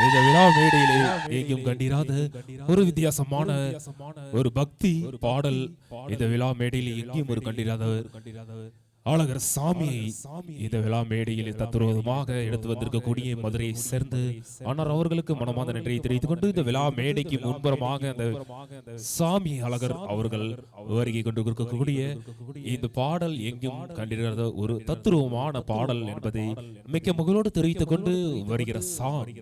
இந்த விழா மேடையிலே எங்கும் கண்டிராத ஒரு வித்தியாசமான ஒரு பக்தி பாடல் இந்த விழா மேடையில் எங்கேயும் ஒரு கண்டிராத அழகர் சாமியை இந்த விழா மேடையில் தத்துருவமாக எடுத்து வந்திருக்கக்கூடிய மதுரையை சேர்ந்து ஆனால் அவர்களுக்கு மனமார்ந்த நன்றியை தெரிவித்துக் கொண்டு இந்த விழா மேடைக்கு முன்புறமாக அந்த சாமி அழகர் அவர்கள் வருகை கொண்டு இருக்கக்கூடிய இந்த பாடல் எங்கும் கண்டிராத ஒரு தத்துருவமான பாடல் என்பதை மிக்க மகளோடு தெரிவித்துக் கொண்டு வருகிற சாமி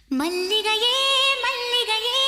மல்லிகையே மல்லிகையே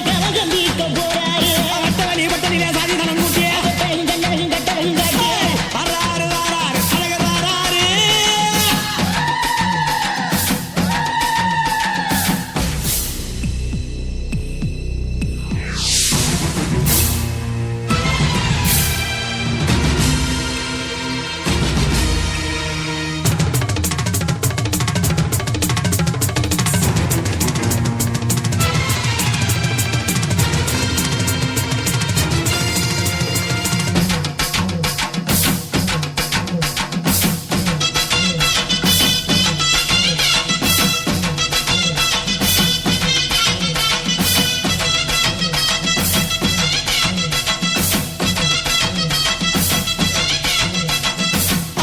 கவகம் தீர்க்க போறாரு வட்டவழி வட்டலிலே சாதிதனம் கூட்டிய வராரு வராரு அழகர் வராரு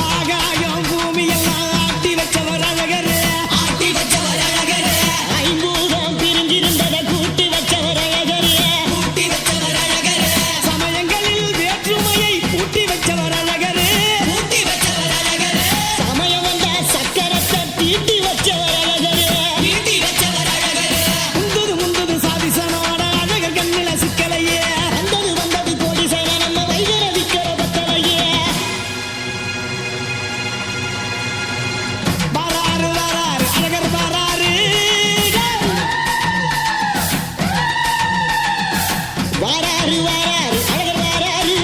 ஆகாயம் பூமி எல்லாம் ஆட்டி வச்சவர் அழகரு ஐம்பூதம் பிரிஞ்சிருந்ததை கூட்டி வச்சவர் அழகரு சமயங்களில் வேற்றுமையை பூட்டி வச்சவர் அழகரு சமயம் வந்த சக்கரத்தை தீட்டி வச்சவர் அழகரு முந்தது சாதிசனோட அழகர் கண்ணில சிக்கலையே வந்தது கோடி சேன நம்ம வைகர விக்கிற பத்தலையே வராரு வராரு அழகர் வராரு வராரு வராரு அழகர் வராரு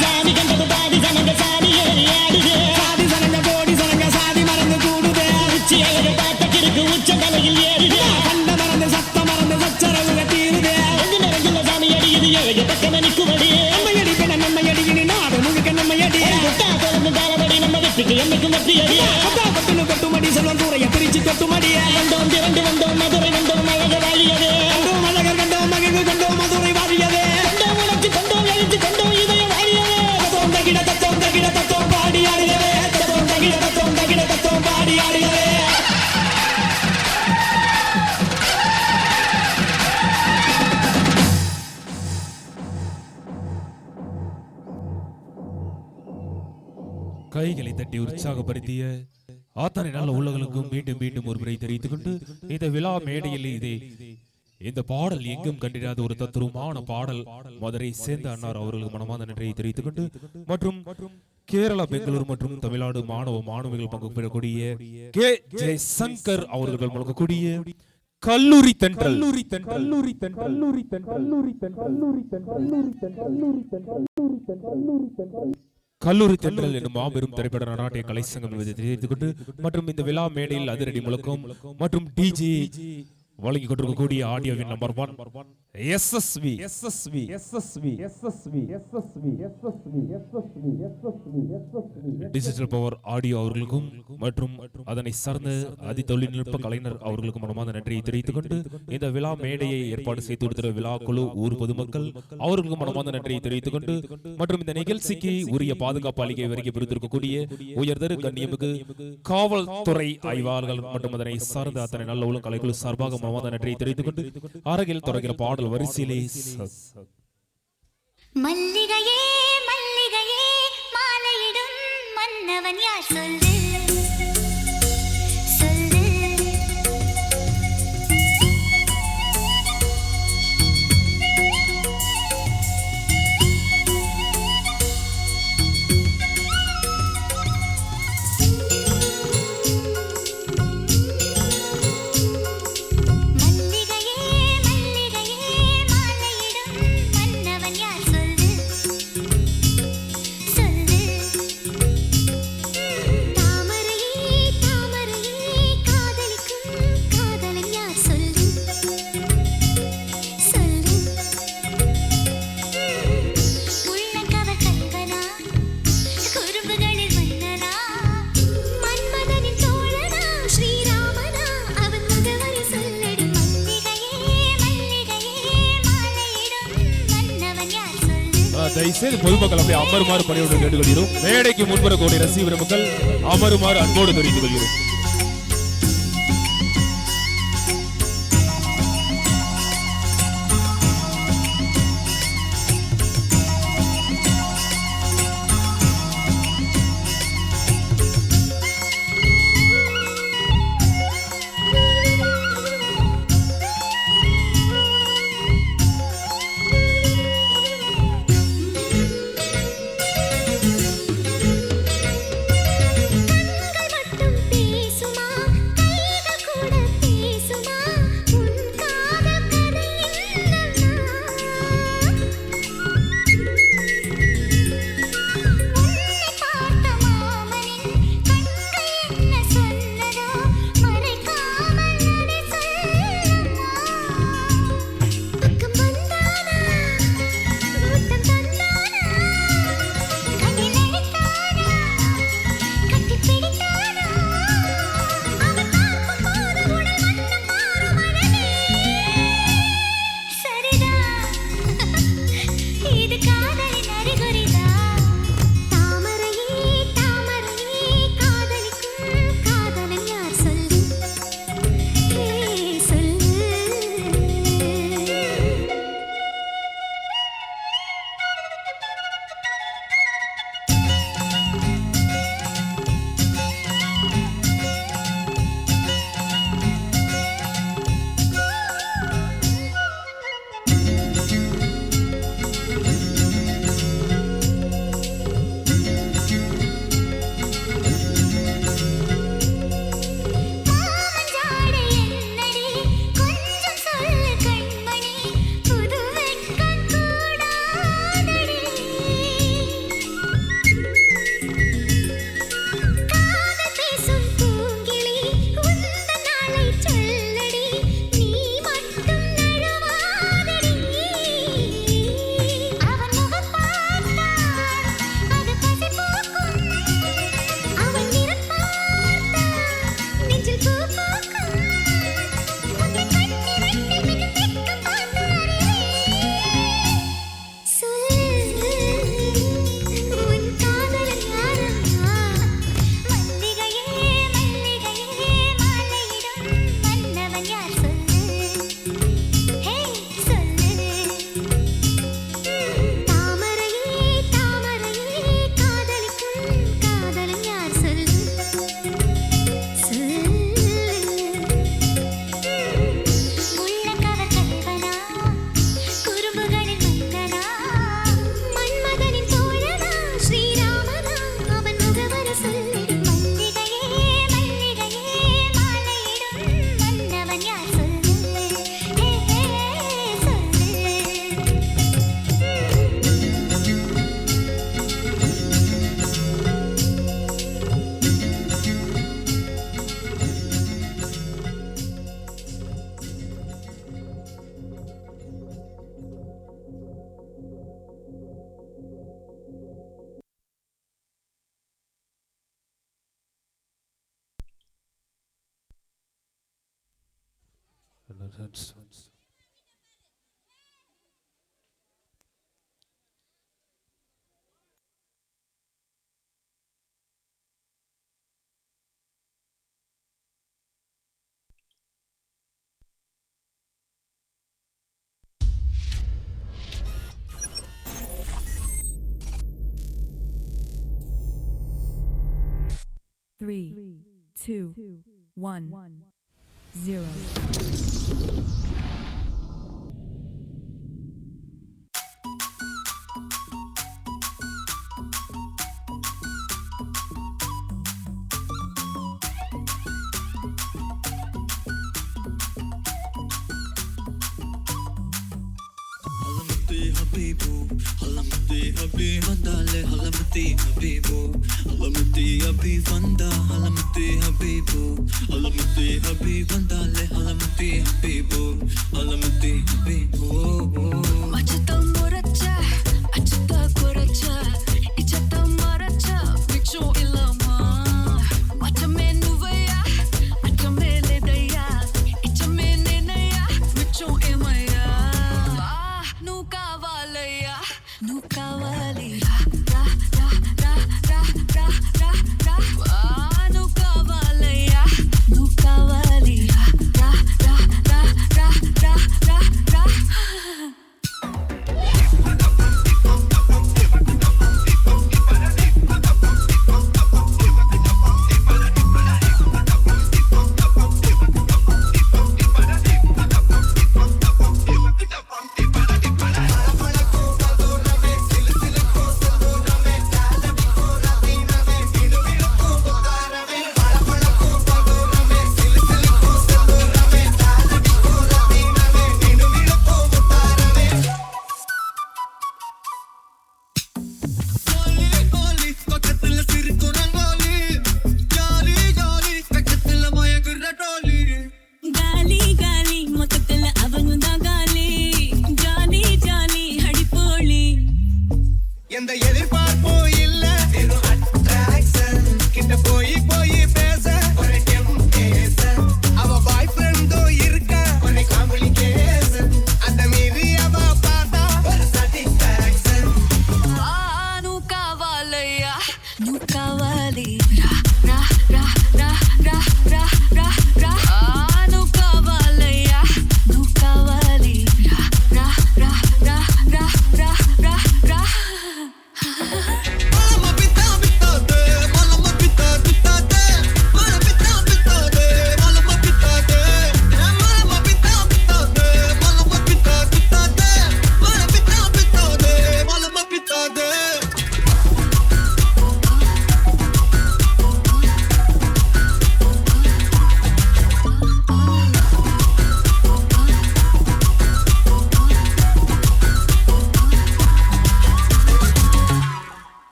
சாதி கண்டது பாதி சனங்க சாதி ஏறி ஆடுது சாதி சனங்க கோடி சனங்க சாதி மறந்து கூடுது உச்சி அழகு பார்த்த கிறுக்கு உச்ச தலையில் ஏறுது கண்ட மறந்து சத்த மறந்து சச்சரவுக தீருது நெஞ்சில சாமி அடிக்குது ஏழு பக்கம் நிற்குமடி நம்மையடி பின்ன நம்மையடி நாடு முழுக்க நம்மையடி தொடர்ந்து தாளபடி நம்ம வெற்றிக்கு என்னைக்கும் வெற்றி அடி பட்டுன்னு கொட்டுமடி செல்வம் கூறைய பிரிச்சு கொட்டுமடி வந்தோம் திரண்டு வந்தோம் மதுரை வந்தோம் அழக வாழியது கண்டோம் அழகர் கண்டோம் மகிழ்வு கண்டோம் மதுரை வாழியது கண்டோம் உணர்ச்சி கண்டோம் எழுச்சி கண்டோம் இதயம் வாழியது தத்தோம் தகிட தத்தோம் பாடி ஆடியவே தத்தோம் தகிட தத்தோம் பாடி ஆடியவே கைகளை தட்டி உற்சாகப்படுத்திய ஆத்தனை நல்ல உள்ளங்களுக்கும் மீண்டும் மீண்டும் ஒரு முறை தெரிவித்துக் கொண்டு இந்த விழா மேடையில் இந்த பாடல் எங்கும் கண்டிராத ஒரு தத்துவமான பாடல் மதுரை சேர்ந்த அன்னார் அவர்களுக்கு மனமார்ந்த நன்றியை தெரிவித்துக் கொண்டு மற்றும் கேரளா பெங்களூர் மற்றும் தமிழ்நாடு மாணவிகள் பங்கு பெறக்கூடிய கே ஜெய்சங்கர் அவர்கள் முழக்கக்கூடிய கல்லூரி தென்றல் கல்லூரி தென்றல் என்னும் மாபெரும் திரைப்பட நாட்டிய கலை சங்கம் என்பதை தெரிவித்துக் கொண்டு மற்றும் இந்த விழா மேடையில் அதிரடி முழக்கம் மற்றும் டிஜே வழங்கி கொண்டிருக்கக்கூடிய ஆடியோவின் number 1 SSV digital power audio அவர்களுக்கும் மற்றும் அதனை சார்ந்த அதி தொழில்நுட்ப கலைஞர் அவர்களுக்கும் மனமார்ந்த நன்றியை தெரிவித்துக் கொண்டு இந்த விழா மேடையை ஏற்பாடு செய்து கொடுத்த விழா குழு ஊர் பொதுமக்கள் அவர்களுக்கும் மனமார்ந்த நன்றியை தெரிவித்துக் கொண்டு மற்றும் இந்த நிகழ்ச்சிக்கு உரிய பாதுகாப்பு அளிக்கை வரைக்கும் பிரித்திருக்கக்கூடிய உயர்தர கண்ணியமிகு காவல்துறை ஆய்வாளர்கள் மற்றும் அதனை சார்ந்த அத்தனை நல்ல உள்ள கலைக்குழு சார்பாக மனமார்ந்த நன்றியை தெரிவித்துக் கொண்டு அருகில் தொடர்கிற பாடல் வரிசையிலே மல்லிகையே மல்லிகையே மாலையிடும் மன்னவன் யார் சொல்லு சொல்லு மல்லிகையே மல்லிகையே மாலையிடும் மன்னவன் யார் சொல்லு சொல்லு தயவுசெய்து பொதுமக்கள் அப்படியே அமருமாறு பணியோடு கேட்டுக்கொள்கிறோம். மேடைக்கு முன்புறக்கூடிய ரசிகர் மக்கள் அமருமாறு அன்போடு தெரிவித்துக் கொள்கிறோம். Three, two, 1, 0. No kawaii.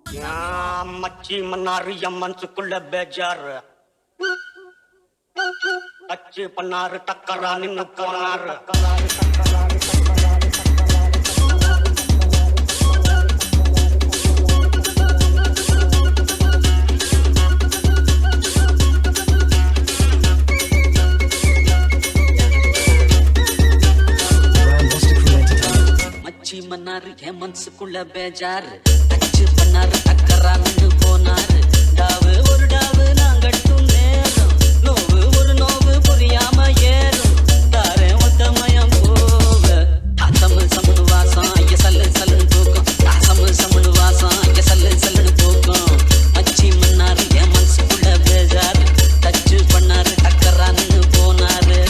மச்சி மன்னாரு என் மனசுக்குள்ள பேஜாரு அச்சு பண்ணாரு டக்கரா நின்னு போனாரு மச்சி மன்னாரு என் மனசுக்குள்ள பேஜாரு அச்சு பண்ணாரு டக்கரா நின்னு போனாரு டாவு ஒரு டாவு நான் கட்டும் நேரம் நோவு ஒரு நோவு புரியாம ஏறும் தாரே ஒத்தமயம் போவ சம்மு சம்முனு வாசம் ஐய சல்லு சல்லுன்னு தூக்கம் சம்மு சம்முனு வாசம் ஐய சல்லு சல்லுன்னு தூக்கம் மச்சி மன்னாரு என் மனசுக்குள்ள பேஜாரு அச்சு பண்ணாரு டக்கரா நின்னு போனாரு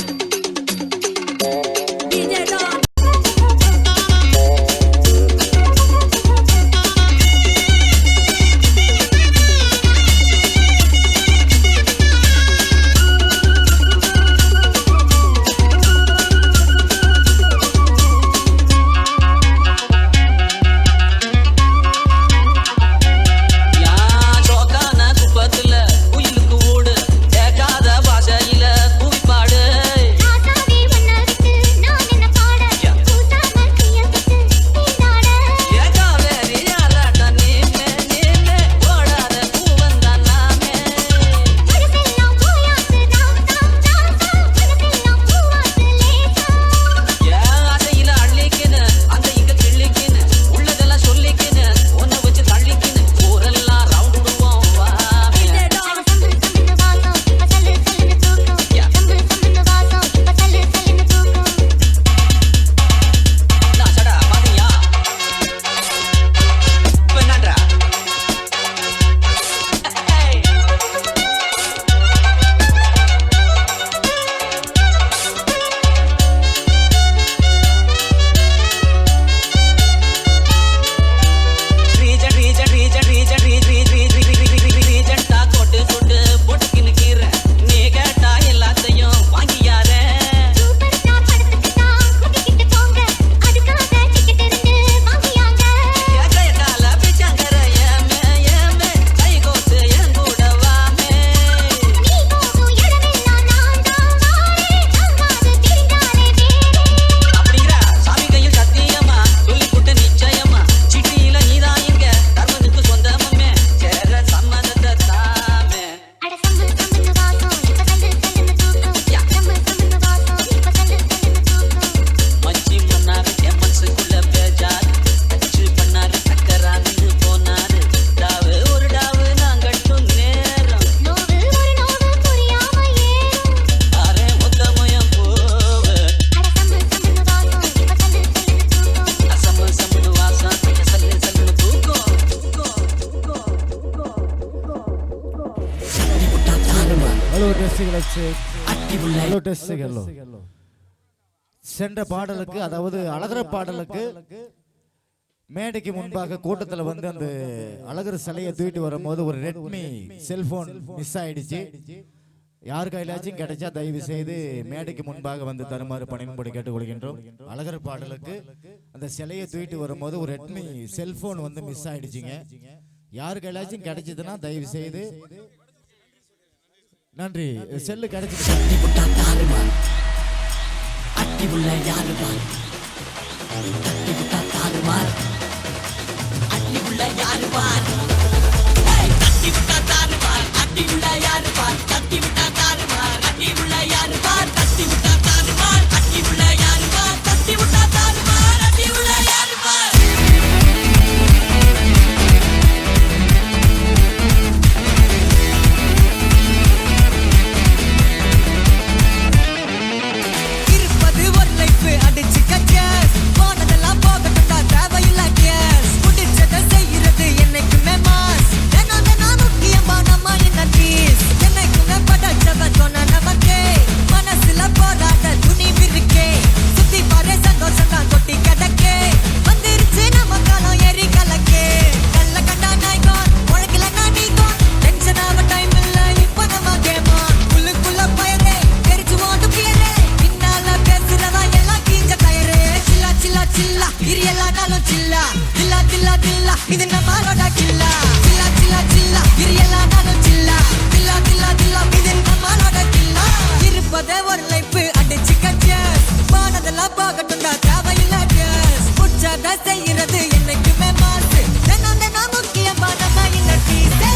சென்ற பாடலுக்கு அதாவது அழகர பாடலுக்கு மேடைக்கு முன்பாக கூட்டத்தில் வந்து அந்த அழகர் சிலையை தூக்கிட்டு வரும்போது ஒரு ரெட்மி செல்போன் மிஸ் ஆயிடுச்சு. யார் கையிலாச்சும் கிடைச்சா தயவு செய்து மேடைக்கு முன்பாக வந்து தருமாறு பணிபடி கேட்டுக்கொள்கின்றோம். அழகர் பாடலுக்கு அந்த சிலையை தூக்கிட்டு வரும்போது ஒரு ரெட்மி செல்போன் வந்து மிஸ் ஆயிடுச்சுங்க. யார் கையிலாச்சும் கிடைச்சதுன்னா தயவு செய்து நன்றி. செல்லு கிடைச்சிட்டு அட்டி உள்ள யாருவான் தட்டி விட்டா தாறுமாறு அட்டி உள்ள யாருவான் தட்டி விட்டா தாறுமாறு அட்டி உள்ள யாருவான் தட்டி விட்டா தாறுமாறு அட்டி உள்ள யாருவான் தட்டி விட்டா தாறுமாறு அட்டி உள்ள யாருவான் தட்டி விட்டா தாறுமாறு அட்டி உள்ள யாருவான் அடிச்சு கச்சேஸ் போனதெல்லாம் போகட்டும் தேவையில்லை கேஸ் முடிச்சதை செய்யறது என்னைக்குமே சில்லா இது நம்மளோட கில்லா சில்லா சில்லா சில்லா இது எல்லாம் நானும் சில்லா சில்லா சில்லா சில்லா இது நம்மளோட கில்லா இருப்பதே ஒரு லைஃப் அடிச்சு கச்சஸ் போனதெல்லாம் போகட்டும் தான் தேவையில்லை கேஸ் உற்சாக செய்யறது என்னைக்குமே மாசு தினம் தினம் முக்கியமான இந்த டீசே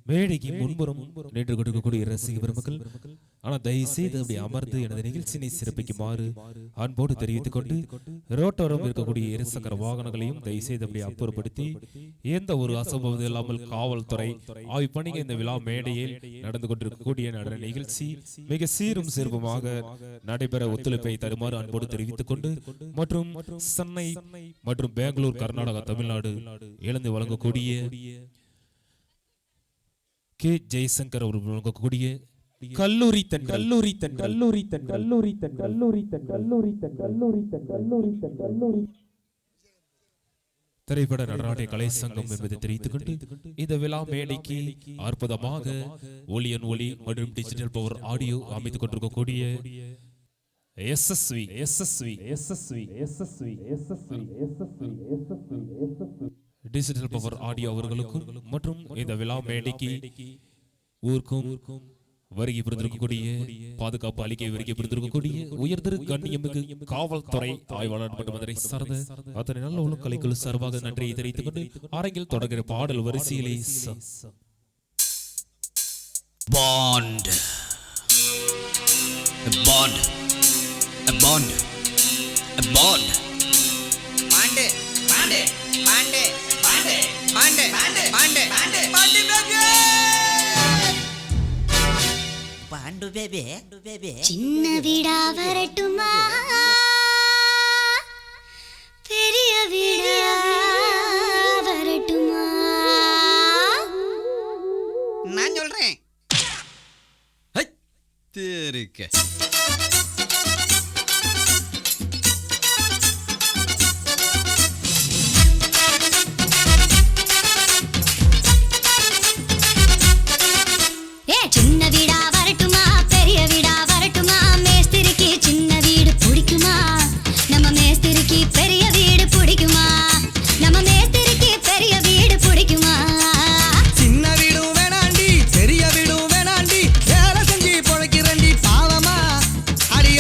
மேடைக்கு முன்புறம் நின்று கொடுக்கக்கூடிய ரசிக பெருமக்கள் ஆனால் தயவு செய்து அப்படி அமர்ந்து எனது நிகழ்ச்சியினை சிறப்பிக்குமாறு அன்போடு தெரிவித்துக் கொண்டு ரோட்டோரம் இருக்கக்கூடிய இருசக்கர வாகனங்களையும் தயவு செய்து அப்படி அப்புறப்படுத்தி எந்த ஒரு அசம்பவம் இல்லாமல் காவல்துறை ஆய்வு பணிகள் இந்த விழா மேடையில் நடந்து கொண்டிருக்கக்கூடிய நடன நிகழ்ச்சி மிக சீரும் சிறப்புமாக நடைபெற ஒத்துழைப்பை தருமாறு அன்போடு தெரிவித்துக் கொண்டு மற்றும் சென்னை மற்றும் பெங்களூர் கர்நாடகா தமிழ்நாடு இழந்து வழங்கக்கூடிய கே ஜெய்சங்கர் அவர்கள் வழங்கக்கூடிய கல்லூரி தன் கல்லூரி தன் கல்லூரி தன் கல்லூரி தன் கல்லூரி தன் கல்லூரி தன் கல்லூரி தன் கல்லூரி தன் கல்லூரி திரைப்பட நடனாட்டிய கலை சங்கம் என்பதை தெரிவித்துக் கொண்டு இந்த விழா மேடைக்கு அற்புதமாக ஒளியன் ஒளி மற்றும் டிஜிட்டல் பவர் ஆடியோ அமைத்துக் கொண்டிருக்கக்கூடிய எஸ்எஸ்வி எஸ்எஸ்வி எஸ்எஸ்வி எஸ்எஸ்வி எஸ்எஸ்வி எஸ்எஸ்வி எஸ்எஸ்வி எஸ்எஸ்வி டிஜிட்டல் பவர் ஆடியோ அவர்களுக்கும் மற்றும் இந்த விழா மேடைக்கு ஊருக்கும் வருகை புரிந்திருக்கக்கூடிய பாதுகாப்பு அளிக்கை வருகை புரிந்திருக்கக்கூடிய உயர்திரு கண்ணியமிகு காவல்துறை ஆய்வாளர் மற்றும் அதனை சார்ந்த அத்தனை நல்ல உலகலைக்குழு சார்பாக நன்றியை தெரிவித்துக் கொண்டு அரங்கில் தொடர்கிற பாடல் வரிசையிலே பாண்ட் பாண்ட் பாண்ட் பாண்ட் பாண்டே பாண்டே பாண்டே பாண்டே பாண்டே பாண்டே பாண்டே பாண்டே பாண்டு பேபே சின்ன வீடா வரட்டுமா பெரிய வீடா வரட்டுமா நான் சொல்றேன் தெரிக்க சின்ன வீடா வரட்டுமா பெரிய வீடா வரட்டுமா மேஸ்திரிக்கு சின்ன வீடு பிடிக்குமா நம்ம மேஸ்திரிக்கு பெரிய வீடு பிடிக்குமா நம்ம மேஸ்திரிக்கு பெரிய வீடு பிடிக்குமா சின்ன வீடும் வேணாண்டி பெரிய வீடும் வேணாண்டி வேலை செஞ்சு பொழைக்கிறண்டி பாவமா அடி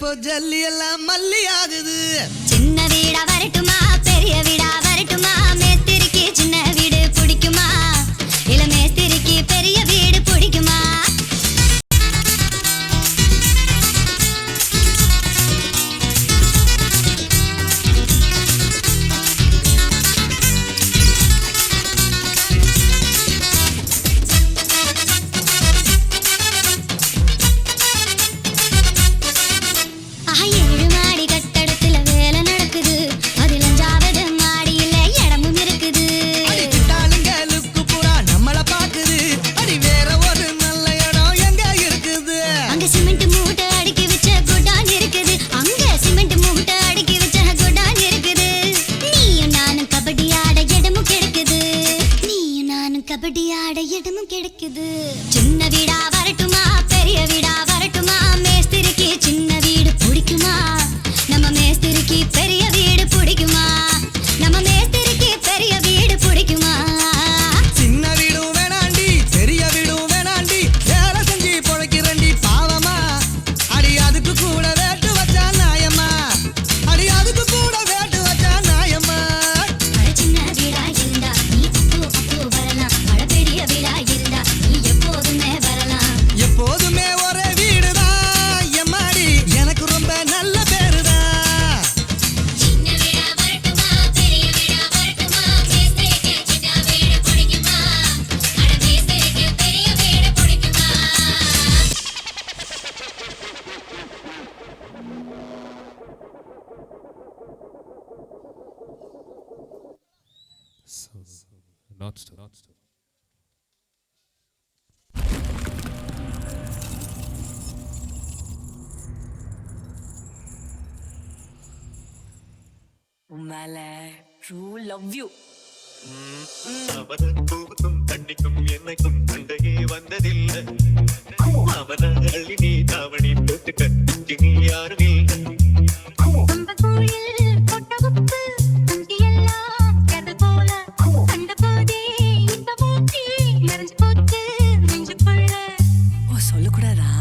இப்போ ஜல்லி எல்லாம் மல்லி ஆகுது. சின்ன வீடா வரட்டுமா பெரிய வீடா வரட்டுமா மேஸ்திரிக்கு சின்ன வீடு பிடிக்குமா இல்ல மேஸ்திரிக்கு பெரிய வீடு பிடிக்குமா கபடி ஆட இடமும் கிடைக்குது. சின்ன வீடா வரட்டுமா பெரிய வீடா வரட்டுமா மேஸ்திரிக்கு சின்ன வீடு பிடிக்குமா நம்ம மேஸ்திரிக்கு பெரிய வீடு பிடிக்குமா நம்ம மேஸ்திரிக்கு பெரிய வீடு பிடிக்குமா சின்ன வீடும் வேணாண்டி பெரிய வீடும் வேணாண்டி வேலை செஞ்சு பொழைக்கிறண்டி பாவமா அடி அதுக்கு கூட வேட்டு வச்சா நாயம்மா அடி அதுக்கு கூட வேட்டு வச்சா நாயம்மா சின்ன வீடா இருந்தா நீ அப்போ வரலாம் பெரிய வீடா இருந்தா நீ எப்போதுமே வரலாம் எப்போதுமே ஒரே வீடுதான் எம்மாடி எனக்கு ரொம்ப நல்ல பேருதான். சின்ன வீடா வரட்டுமா பெரிய வீடா வரட்டுமா மேஸ்திரிக்கு சின்ன வீடு பிடிக்குமா அட மேஸ்திரிக்கு பெரிய வீடு பிடிக்குமா Not stop. உம்மால ட்ரூ லவ் யூ அவனுக்கும் தண்ணிக்கும் என்னைக்கும் சண்டையே வந்ததில்லை. அவன அள்ளி நீ தாவணி போட்டு கட்டி நீ யாரும் இல்லை. சொல்லக்கூடாதா